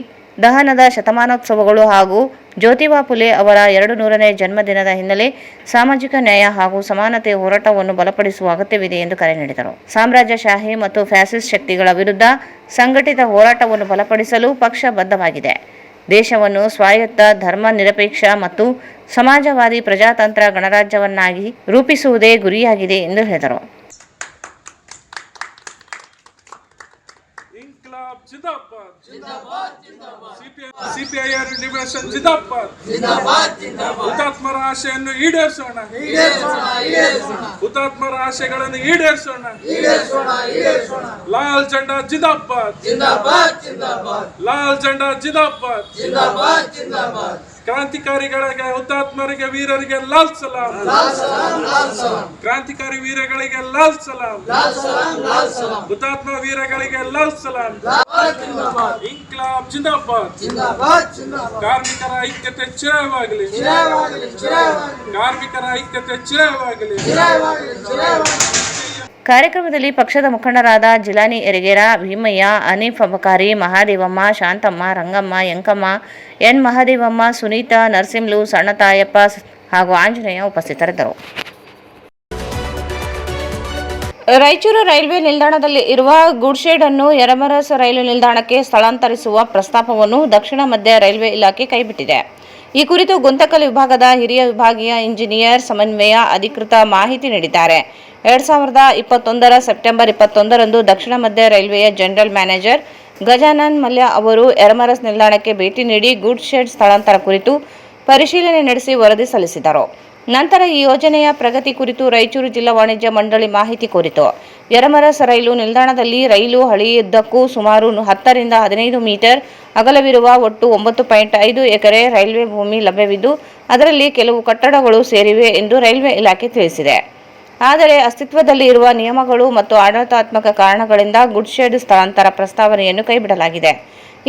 ದಹನದ ಶತಮಾನೋತ್ಸವಗಳು ಹಾಗೂ ಜ್ಯೋತಿಬಾ ಫುಲೆ ಅವರ 200ನೇ ಜನ್ಮದಿನದ ಹಿನ್ನೆಲೆ ಸಾಮಾಜಿಕ ನ್ಯಾಯ ಹಾಗೂ ಸಮಾನತೆ ಹೋರಾಟವನ್ನು ಬಲಪಡಿಸುವ ಅಗತ್ಯವಿದೆ ಎಂದು ಕರೆ ನೀಡಿದರು. ಸಾಮ್ರಾಜ್ಯಶಾಹಿ ಮತ್ತು ಫ್ಯಾಸಿಸ್ಟ್ ಶಕ್ತಿಗಳ ವಿರುದ್ಧ ಸಂಘಟಿತ ಹೋರಾಟವನ್ನು ಬಲಪಡಿಸಲು ಪಕ್ಷ ಬದ್ಧವಾಗಿದೆ. ದೇಶವನ್ನು ಸ್ವಾಯತ್ತ, ಧರ್ಮ ನಿರಪೇಕ್ಷ ಮತ್ತು ಸಮಾಜವಾದಿ ಪ್ರಜಾತಂತ್ರ ಗಣರಾಜ್ಯವನ್ನಾಗಿ ರೂಪಿಸುವುದೇ ಗುರಿಯಾಗಿದೆ ಎಂದು ಹೇಳಿದರು. जिंदाबाद जिंदाबाद जिंदाबाद ಸಿಪಿಐಆರ್ ಲಿಬರೇಷನ್ ಜಿಂದಾಬಾದ್ ಹುತಾತ್ಮರ ಆಶೆಯನ್ನು ಈಡೇರಿಸೋಣ, ಹುತಾತ್ಮರ ಆಶೆಗಳನ್ನು ಈಡೇರಿಸೋಣ. ಲಾಲ್ ಜೆಂಡಾ ಜಿಂದಾಬಾದ್, ಲಾಲ್ ಜೆಂಡಾ ಜಿಂದಾಬಾದ್. ಕ್ರಾಂತಿಕಾರಿಗಳಿಗೆ, ಹುತಾತ್ಮರಿಗೆ, ವೀರರಿಗೆ ಲಾಲ್ ಸಲಾಂ. ಕ್ರಾಂತಿಕಾರಿ ವೀರಗಳಿಗೆ ಲಾಲ್ ಸಲಾಂ. ಹುತಾತ್ಮ ವೀರಗಳಿಗೆ ಲಾಲ್ ಸಲಾಂ. ಇನ್ಕ್ಲಾಬ್ ಜಿಂದಾಬಾದ್. ಕಾರ್ಮಿಕರ ಐಕ್ಯತೆ ಚಿರವಾಗಲಿ, ಕಾರ್ಮಿಕರ ಐಕ್ಯತೆ ಚಿರವಾಗಲಿ. ಕಾರ್ಯಕ್ರಮದಲ್ಲಿ ಪಕ್ಷದ ಮುಖಂಡರಾದ ಜಿಲಾನಿ ಎರಗೇರ, ಭೀಮಯ್ಯ, ಹನೀಫ್ ಅಬಕಾರಿ, ಮಹಾದೇವಮ್ಮ, ಶಾಂತಮ್ಮ, ರಂಗಮ್ಮ, ಯಂಕಮ್ಮ, ಎನ್ ಮಹಾದೇವಮ್ಮ, ಸುನೀತಾ, ನರಸಿಂಹಲು, ಸಣ್ಣತಾಯಪ್ಪ ಹಾಗೂ ಆಂಜನೇಯ ಉಪಸ್ಥಿತರಿದ್ದರು. ರಾಯಚೂರು ರೈಲ್ವೆ ನಿಲ್ದಾಣದಲ್ಲಿ ಇರುವ ಗುಡ್ಶೆಡ್ ಅನ್ನು ಯರಮರಸ್ ರೈಲು ನಿಲ್ದಾಣಕ್ಕೆ ಸ್ಥಳಾಂತರಿಸುವ ಪ್ರಸ್ತಾಪವನ್ನು ದಕ್ಷಿಣ ಮಧ್ಯ ರೈಲ್ವೆ ಇಲಾಖೆ ಕೈಬಿಟ್ಟಿದೆ. ಈ ಕುರಿತು ಗುಂತಕಲ್ ವಿಭಾಗದ ಹಿರಿಯ ವಿಭಾಗೀಯ ಇಂಜಿನಿಯರ್ ಸಮನ್ವಯ ಅಧಿಕೃತ ಮಾಹಿತಿ ನೀಡಿದ್ದಾರೆ. 2021 ಸೆಪ್ಟೆಂಬರ್ 21ರಂದು ದಕ್ಷಿಣ ಮಧ್ಯ ರೈಲ್ವೆಯ ಜನರಲ್ ಮ್ಯಾನೇಜರ್ ಗಜಾನನ್ ಮಲ್ಯ ಅವರು ಯರಮರಸ್ ನಿಲ್ದಾಣಕ್ಕೆ ಭೇಟಿ ನೀಡಿ ಗುಡ್ ಶೆಡ್ ಸ್ಥಳಾಂತರ ಕುರಿತು ಪರಿಶೀಲನೆ ನಡೆಸಿ ವರದಿ ಸಲ್ಲಿಸಿದರು. ನಂತರ ಈ ಯೋಜನೆಯ ಪ್ರಗತಿ ಕುರಿತು ರಾಯಚೂರು ಜಿಲ್ಲಾ ವಾಣಿಜ್ಯ ಮಂಡಳಿ ಮಾಹಿತಿ ಕೋರಿತು. ಯರಮರಸ್ ರೈಲು ನಿಲ್ದಾಣದಲ್ಲಿ ರೈಲು ಹಳಿಯುದ್ದಕ್ಕೂ ಸುಮಾರು 10 ರಿಂದ 15 ಮೀಟರ್ ಅಗಲವಿರುವ ಒಟ್ಟು 9.5 ಎಕರೆ ರೈಲ್ವೆ ಭೂಮಿ ಲಭ್ಯವಿದ್ದು, ಅದರಲ್ಲಿ ಕೆಲವು ಕಟ್ಟಡಗಳು ಸೇರಿವೆ ಎಂದು ರೈಲ್ವೆ ಇಲಾಖೆ ತಿಳಿಸಿದೆ. ಆದರೆ ಅಸ್ತಿತ್ವದಲ್ಲಿ ಇರುವ ನಿಯಮಗಳು ಮತ್ತು ಆಡಳಿತಾತ್ಮಕ ಕಾರಣಗಳಿಂದ ಗುಡ್ ಶೆಡ್ ಸ್ಥಳಾಂತರ ಪ್ರಸ್ತಾವನೆಯನ್ನು ಕೈಬಿಡಲಾಗಿದೆ.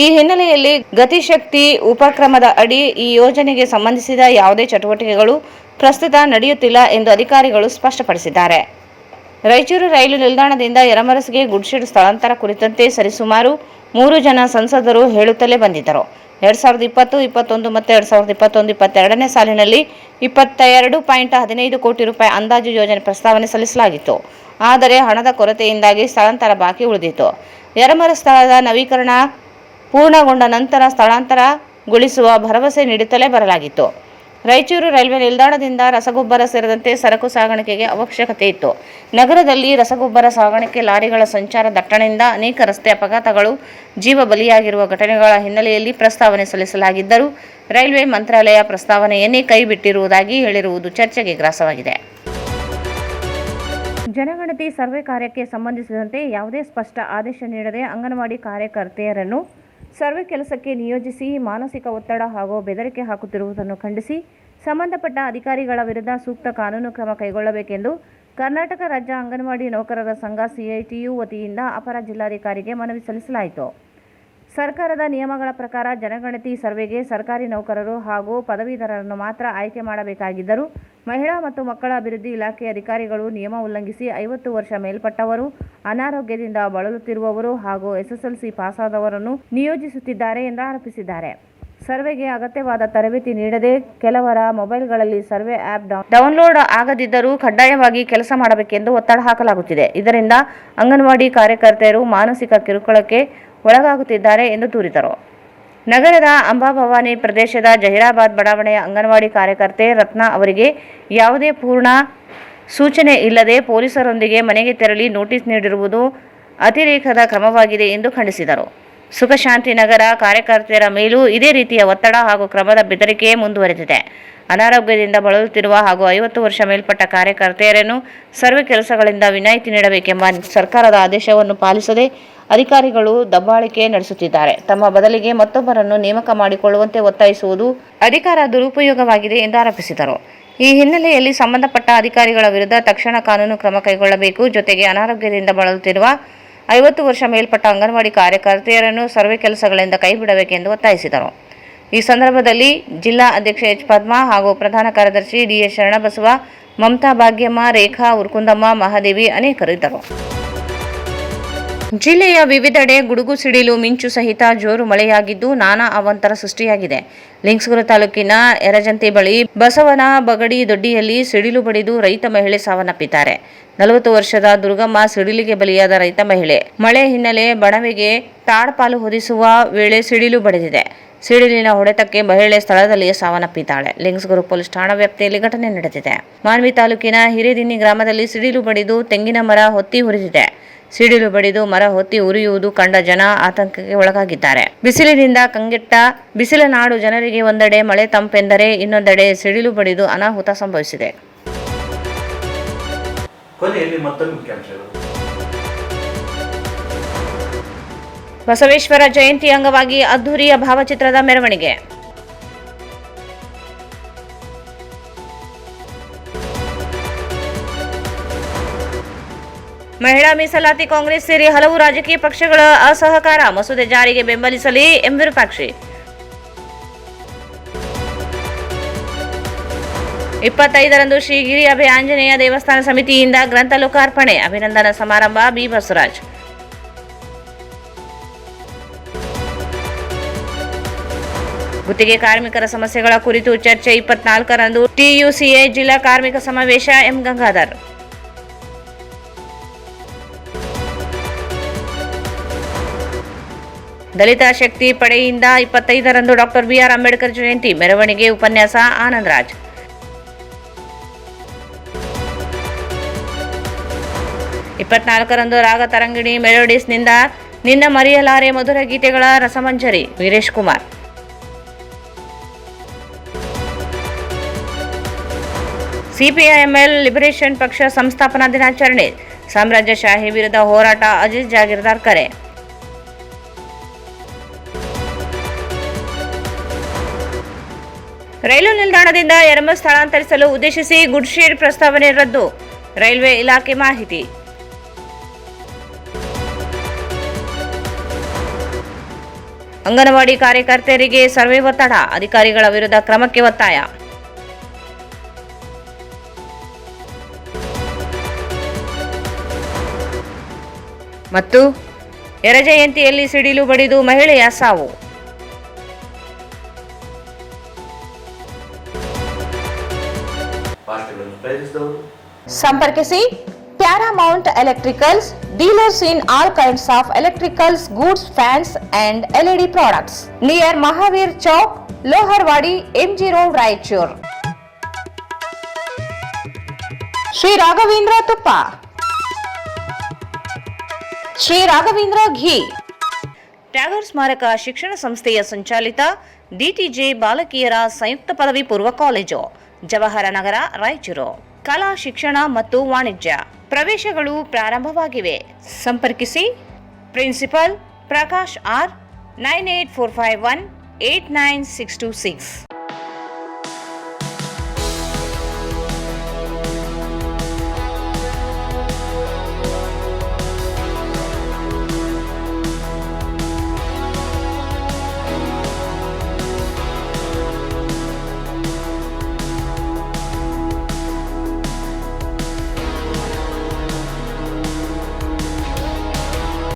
ಈ ಹಿನ್ನೆಲೆಯಲ್ಲಿ ಗತಿಶಕ್ತಿ ಉಪಕ್ರಮದ ಅಡಿ ಈ ಯೋಜನೆಗೆ ಸಂಬಂಧಿಸಿದ ಯಾವುದೇ ಚಟುವಟಿಕೆಗಳು ಪ್ರಸ್ತುತ ನಡೆಯುತ್ತಿಲ್ಲ ಎಂದು ಅಧಿಕಾರಿಗಳು ಸ್ಪಷ್ಟಪಡಿಸಿದ್ದಾರೆ. ರಾಯಚೂರು ರೈಲು ನಿಲ್ದಾಣದಿಂದ ಯರಮರಸ್ಗೆ ಗುಡ್ ಶೆಡ್ ಸ್ಥಳಾಂತರ ಕುರಿತಂತೆ ಸರಿಸುಮಾರು 3 ಜನ ಸಂಸದರು ಹೇಳುತ್ತಲೇ ಬಂದಿದ್ದರು. 2020, 21 ಮತ್ತು 2021-22ನೇ ಸಾಲಿನಲ್ಲಿ 22.15 ಕೋಟಿ ರೂಪಾಯಿ ಅಂದಾಜು ಯೋಜನೆ ಪ್ರಸ್ತಾವನೆ ಸಲ್ಲಿಸಲಾಗಿತ್ತು. ಆದರೆ ಹಣದ ಕೊರತೆಯಿಂದಾಗಿ ಸ್ಥಳಾಂತರ ಬಾಕಿ ಉಳಿದಿತ್ತು. ಯರಮರಸ್ ಸ್ಥಳದ ನವೀಕರಣ ಪೂರ್ಣಗೊಂಡ ನಂತರ ಸ್ಥಳಾಂತರಗೊಳಿಸುವ ಭರವಸೆ ನೀಡುತ್ತಲೇ ಬರಲಾಗಿತ್ತು. ರಾಯಚೂರು ರೈಲ್ವೆ ನಿಲ್ದಾಣದಿಂದ ರಸಗೊಬ್ಬರ ಸೇರಿದಂತೆ ಸರಕು ಸಾಗಾಣಿಕೆಗೆ ಅವಶ್ಯಕತೆ ಇತ್ತು. ನಗರದಲ್ಲಿ ರಸಗೊಬ್ಬರ ಸಾಗಾಣಿಕೆ ಲಾರಿಗಳ ಸಂಚಾರ ದಟ್ಟಣೆಯಿಂದ ಅನೇಕ ರಸ್ತೆ ಅಪಘಾತಗಳು, ಜೀವ ಬಲಿಯಾಗಿರುವ ಘಟನೆಗಳ ಹಿನ್ನೆಲೆಯಲ್ಲಿ ಪ್ರಸ್ತಾವನೆ ಸಲ್ಲಿಸಲಾಗಿದ್ದರೂ ರೈಲ್ವೆ ಮಂತ್ರಾಲಯ ಪ್ರಸ್ತಾವನೆಯನ್ನೇ ಕೈಬಿಟ್ಟಿರುವುದಾಗಿ ಹೇಳಿರುವುದು ಚರ್ಚೆಗೆ ಗ್ರಾಸವಾಗಿದೆ. ಜನಗಣತಿ ಸರ್ವೆ ಕಾರ್ಯಕ್ಕೆ ಸಂಬಂಧಿಸಿದಂತೆ ಯಾವುದೇ ಸ್ಪಷ್ಟ ಆದೇಶ ನೀಡದೆ ಅಂಗನವಾಡಿ ಕಾರ್ಯಕರ್ತೆಯರನ್ನು ಸರ್ವೆ ಕೆಲಸಕ್ಕೆ ನಿಯೋಜಿಸಿ ಮಾನಸಿಕ ಒತ್ತಡ ಹಾಗೂ ಬೆದರಿಕೆ ಹಾಕುತ್ತಿರುವುದನ್ನು ಖಂಡಿಸಿ ಸಂಬಂಧಪಟ್ಟ ಅಧಿಕಾರಿಗಳ ವಿರುದ್ಧ ಸೂಕ್ತ ಕಾನೂನು ಕ್ರಮ ಕೈಗೊಳ್ಳಬೇಕೆಂದು ಕರ್ನಾಟಕ ರಾಜ್ಯ ಅಂಗನವಾಡಿ ನೌಕರರ ಸಂಘ CITU ವತಿಯಿಂದ ಅಪರ ಜಿಲ್ಲಾಧಿಕಾರಿಗೆ ಮನವಿ ಸಲ್ಲಿಸಲಾಯಿತು. ಸರ್ಕಾರದ ನಿಯಮಗಳ ಪ್ರಕಾರ ಜನಗಣತಿ ಸರ್ವೆಗೆ ಸರ್ಕಾರಿ ನೌಕರರು ಹಾಗೂ ಪದವೀಧರರನ್ನು ಮಾತ್ರ ಆಯ್ಕೆ ಮಾಡಬೇಕಾಗಿದ್ದರೂ ಮಹಿಳಾ ಮತ್ತು ಮಕ್ಕಳ ಅಭಿವೃದ್ಧಿ ಇಲಾಖೆ ಅಧಿಕಾರಿಗಳು ನಿಯಮ ಉಲ್ಲಂಘಿಸಿ 50 ವರ್ಷ ಮೇಲ್ಪಟ್ಟವರು, ಅನಾರೋಗ್ಯದಿಂದ ಬಳಲುತ್ತಿರುವವರು ಹಾಗೂ SSLC ಪಾಸಾದವರನ್ನು ನಿಯೋಜಿಸುತ್ತಿದ್ದಾರೆ ಎಂದು ಆರೋಪಿಸಿದ್ದಾರೆ. ಸರ್ವೆಗೆ ಅಗತ್ಯವಾದ ತರಬೇತಿ ನೀಡದೆ ಕೆಲವರ ಮೊಬೈಲ್ಗಳಲ್ಲಿ ಸರ್ವೆ ಆ್ಯಪ್ ಡೌನ್ಲೋಡ್ ಆಗದಿದ್ದರೂ ಕಡ್ಡಾಯವಾಗಿ ಕೆಲಸ ಮಾಡಬೇಕೆಂದು ಒತ್ತಡ ಹಾಕಲಾಗುತ್ತಿದೆ. ಇದರಿಂದ ಅಂಗನವಾಡಿ ಕಾರ್ಯಕರ್ತೆಯರು ಮಾನಸಿಕ ಕಿರುಕುಳಕ್ಕೆ ಒಳಗಾಗುತ್ತಿದ್ದಾರೆ ಎಂದು ದೂರಿದರು. ನಗರದ ಅಂಬಾಭವಾನಿ ಪ್ರದೇಶದ ಜಹೀರಾಬಾದ್ ಬಡಾವಣೆಯ ಅಂಗನವಾಡಿ ಕಾರ್ಯಕರ್ತೆ ರತ್ನ ಅವರಿಗೆ ಯಾವುದೇ ಪೂರ್ಣ ಸೂಚನೆ ಇಲ್ಲದೆ ಪೊಲೀಸರೊಂದಿಗೆ ಮನೆಗೆ ತೆರಳಿ ನೋಟಿಸ್ ನೀಡಿರುವುದು ಅತಿರೇಕದ ಕ್ರಮವಾಗಿದೆ ಎಂದು ಖಂಡಿಸಿದರು. ಸುಖಶಾಂತಿ ನಗರ ಕಾರ್ಯಕರ್ತೆಯರ ಮೇಲೂ ಇದೇ ರೀತಿಯ ಒತ್ತಡ ಹಾಗೂ ಕ್ರಮದ ಬೆದರಿಕೆ ಮುಂದುವರೆದಿದೆ. ಅನಾರೋಗ್ಯದಿಂದ ಬಳಲುತ್ತಿರುವ ಹಾಗೂ 50 ವರ್ಷ ಮೇಲ್ಪಟ್ಟ ಕಾರ್ಯಕರ್ತೆಯರನ್ನು ಸರ್ವೆ ಕೆಲಸಗಳಿಂದ ವಿನಾಯಿತಿ ನೀಡಬೇಕೆಂಬ ಸರ್ಕಾರದ ಆದೇಶವನ್ನು ಪಾಲಿಸದೆ ಅಧಿಕಾರಿಗಳು ದಬ್ಬಾಳಿಕೆ ನಡೆಸುತ್ತಿದ್ದಾರೆ. ತಮ್ಮ ಬದಲಿಗೆ ಮತ್ತೊಬ್ಬರನ್ನು ನೇಮಕ ಮಾಡಿಕೊಳ್ಳುವಂತೆ ಒತ್ತಾಯಿಸುವುದು ಅಧಿಕಾರ ದುರುಪಯೋಗವಾಗಿದೆ ಎಂದು ಆರೋಪಿಸಿದರು. ಈ ಹಿನ್ನೆಲೆಯಲ್ಲಿ ಸಂಬಂಧಪಟ್ಟ ಅಧಿಕಾರಿಗಳ ವಿರುದ್ಧ ತಕ್ಷಣ ಕಾನೂನು ಕ್ರಮ ಕೈಗೊಳ್ಳಬೇಕು. ಜೊತೆಗೆ ಅನಾರೋಗ್ಯದಿಂದ ಬಳಲುತ್ತಿರುವ 50 ವರ್ಷ ಮೇಲ್ಪಟ್ಟ ಅಂಗನವಾಡಿ ಕಾರ್ಯಕರ್ತೆಯರನ್ನು ಸರ್ವೆ ಕೆಲಸಗಳಿಂದ ಕೈಬಿಡಬೇಕೆಂದು ಒತ್ತಾಯಿಸಿದರು. ಈ ಸಂದರ್ಭದಲ್ಲಿ ಜಿಲ್ಲಾ ಅಧ್ಯಕ್ಷೆ H. ಪದ್ಮಾ ಹಾಗೂ ಪ್ರಧಾನ ಕಾರ್ಯದರ್ಶಿ DS. ಶರಣಬಸವ, ಮಮತಾ ಭಾಗ್ಯಮ್ಮ, ರೇಖಾ, ಉರ್ಕುಂದಮ್ಮ, ಮಹಾದೇವಿ ಅನೇಕರು ಇದ್ದರು. ಜಿಲ್ಲೆಯ ವಿವಿಧೆಡೆ ಗುಡುಗು ಸಿಡಿಲು ಮಿಂಚು ಸಹಿತ ಜೋರು ಮಳೆಯಾಗಿದ್ದು ನಾನಾ ಅವಾಂತರ ಸೃಷ್ಟಿಯಾಗಿದೆ. ಲಿಂಗಸಗೂರು ತಾಲೂಕಿನ ಯರಜಂತಿ ಬಳಿ ಬಸವನ ಬಗಡಿ ದೊಡ್ಡಿಯಲ್ಲಿ ಸಿಡಿಲು ಬಡಿದು ರೈತ ಮಹಿಳೆ ಸಾವನ್ನಪ್ಪಿದ್ದಾರೆ. 40 ವರ್ಷದ ದುರ್ಗಮ್ಮ ಸಿಡಿಲಿಗೆ ಬಲಿಯಾದ ರೈತ ಮಹಿಳೆ. ಮಳೆ ಹಿನ್ನೆಲೆ ಬಣವೆಗೆ ತಾಡ್ಪಾಲು ಹೊದಿಸುವ ವೇಳೆ ಸಿಡಿಲು ಬಡಿದಿದೆ. ಸಿಡಿಲಿನ ಹೊಡೆತಕ್ಕೆ ಮಹಿಳೆ ಸ್ಥಳದಲ್ಲಿಯೇ ಸಾವನ್ನಪ್ಪಿದ್ದಾಳೆ. ಲಿಂಗಸಗೂರು ಪೊಲೀಸ್ ಠಾಣಾ ವ್ಯಾಪ್ತಿಯಲ್ಲಿ ಘಟನೆ ನಡೆದಿದೆ. ಮಾನ್ವಿ ತಾಲೂಕಿನ ಹಿರೇದಿನ್ನಿ ಗ್ರಾಮದಲ್ಲಿ ಸಿಡಿಲು ಬಡಿದು ತೆಂಗಿನ ಮರ ಹೊತ್ತಿ ಉರಿದಿದೆ. ಸಿಡಿಲು ಬಡಿದು ಮರ ಹೊತ್ತಿ ಉರಿಯುವುದು ಕಂಡ ಜನ ಆತಂಕಕ್ಕೆ ಒಳಗಾಗಿದ್ದಾರೆ. ಬಿಸಿಲಿನಿಂದ ಕಂಗೆಟ್ಟ ಬಿಸಿಲನಾಡು ಜನರಿಗೆ ಒಂದೆಡೆ ಮಳೆ ತಂಪೆಂದರೆ ಇನ್ನೊಂದೆಡೆ ಸಿಡಿಲು ಬಡಿದು ಅನಾಹುತ ಸಂಭವಿಸಿದೆ. ಕೊನೆಯಲ್ಲಿ ಮತ್ತೊಂದು ಮುಖ್ಯಾಂಶಗಳು. ಬಸವೇಶ್ವರ ಜಯಂತಿ ಅಂಗವಾಗಿ ಅದ್ದೂರಿಯ ಭಾವಚಿತ್ರದ ಮೆರವಣಿಗೆ. ಮಹಿಳಾ ಮೀಸಲಾತಿ ಕಾಂಗ್ರೆಸ್ ಸೇರಿ ಹಲವು ರಾಜಕೀಯ ಪಕ್ಷಗಳ ಅಸಹಕಾರ, ಮಸೂದೆ ಜಾರಿಗೆ ಬೆಂಬಲಿಸಲಿ ಎಂ ವಿರೂಪಾಕ್ಷಿ. 25ರಂದು ಶ್ರೀ ಗಿರಿ ಅಭಯ ಆಂಜನೇಯ ದೇವಸ್ಥಾನ ಸಮಿತಿಯಿಂದ ಗ್ರಂಥ ಲೋಕಾರ್ಪಣೆ, ಅಭಿನಂದನಾ ಸಮಾರಂಭ ಬಿ. ಬಸವರಾಜ್. ಗುತ್ತಿಗೆ ಕಾರ್ಮಿಕರ ಸಮಸ್ಯೆಗಳ ಕುರಿತು ಚರ್ಚೆ 24ರಂದು TUCA ಜಿಲ್ಲಾ ಕಾರ್ಮಿಕ ಸಮಾವೇಶ ಎಂ. ಗಂಗಾಧರ್. ದಲಿತ ಶಕ್ತಿ ಪಡೆಯಿಂದ 25ರಂದು ಡಾಕ್ಟರ್ BR ಅಂಬೇಡ್ಕರ್ ಜಯಂತಿ ಮೆರವಣಿಗೆ, ಉಪನ್ಯಾಸ ಆನಂದರಾಜ್. 24ರಂದು ರಾಗ ತರಂಗಿಣಿ ಮೆಲೋಡಿಸ್ನಿಂದ ನಿನ್ನ ಮರೆಯಲಾರೆ ಮಧುರ ಗೀತೆಗಳ ರಸಮಂಜರಿ ವೀರೇಶ್ ಕುಮಾರ್. CPIML ಲಿಬರೇಷನ್ ಪಕ್ಷ ಸಂಸ್ಥಾಪನಾ ದಿನಾಚರಣೆ, ಸಾಮ್ರಾಜ್ಯಶಾಹಿ ವಿರುದ್ಧ ಹೋರಾಟ ಅಜಿತ್ ಜಾಗೀರ್ದಾರ್ ಕರೆ. ರೈಲು ನಿಲ್ದಾಣದಿಂದ ಎರಮ ಸ್ಥಳಾಂತರಿಸಲು ಉದ್ದೇಶಿಸಿ ಗುಡ್ಶೆಡ್ ಪ್ರಸ್ತಾವನೆ ರದ್ದು, ರೈಲ್ವೆ ಇಲಾಖೆ ಮಾಹಿತಿ. ಅಂಗನವಾಡಿ ಕಾರ್ಯಕರ್ತೆಯರಿಗೆ ಸರ್ವೆ ಒತ್ತಡ, ಅಧಿಕಾರಿಗಳ ವಿರುದ್ಧ ಕ್ರಮಕ್ಕೆ ಒತ್ತಾಯ. ಮತ್ತು ಯರಜಯಂತಿಯಲ್ಲಿ ಸಿಡಿಲು ಬಡಿದು ಮಹಿಳೆಯ ಸಾವು. ವಾರ್ತೆಗಳನ್ನು ಪ್ರಯತ್ನಿಸಿದವರು ಸಂಪರ್ಕಿಸಿ Paramount electricals, Dealers in all kinds of electricals, goods, fans and LED products. Near Mahavir Chowk, Loharwadi, MG Road, Raichur. Sri Raghavendra Tuppa, Sri Raghavendra Ghee. ಟ್ಯಾಗರ್ ಸ್ಮಾರಕ ಶಿಕ್ಷಣ ಸಂಸ್ಥೆಯ ಸಂಚಾಲಿತ ಡಿಟಿಜೆ ಬಾಲಕಿಯರ ಸಂಯುಕ್ತ ಪದವಿ ಪೂರ್ವ ಕಾಲೇಜು, ಜವಾಹರ ನಗರ, ರಾಯಚೂರು. ಕಲಾ ಶಿಕ್ಷಣ ಮತ್ತು ವಾಣಿಜ್ಯ ಪ್ರವೇಶಗಳು ಪ್ರಾರಂಭವಾಗಿವೆ. ಸಂಪರ್ಕಿಸಿ principal Prakash R 9845189626.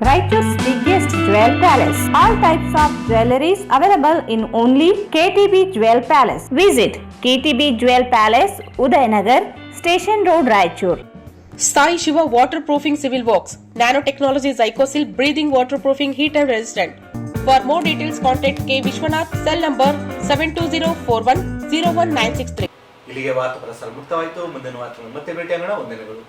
Raichur's biggest jewel palace. All types of jewelries available in only KTB Jewel Palace. Visit KTB Jewel Palace, Udayanagar, Station Road, Raichur. Sai Shiva Waterproofing Civil Works, Nanotechnology Zycosil Breathing Waterproofing Heat and Resistant. For more details, contact K. Vishwanath, cell number 72041019663. ಇಲ್ಲಿಗೆ ವಾರ್ತಾ ಪ್ರಸಾರ ಮುಕ್ತವಾಯಿತು. ಮುಂದಿನ ವಾರ್ತೆಗಳು ಮತ್ತೆ ಭೇಟಿಯಾಗೋಣ. ವಂದನೆಗಳು.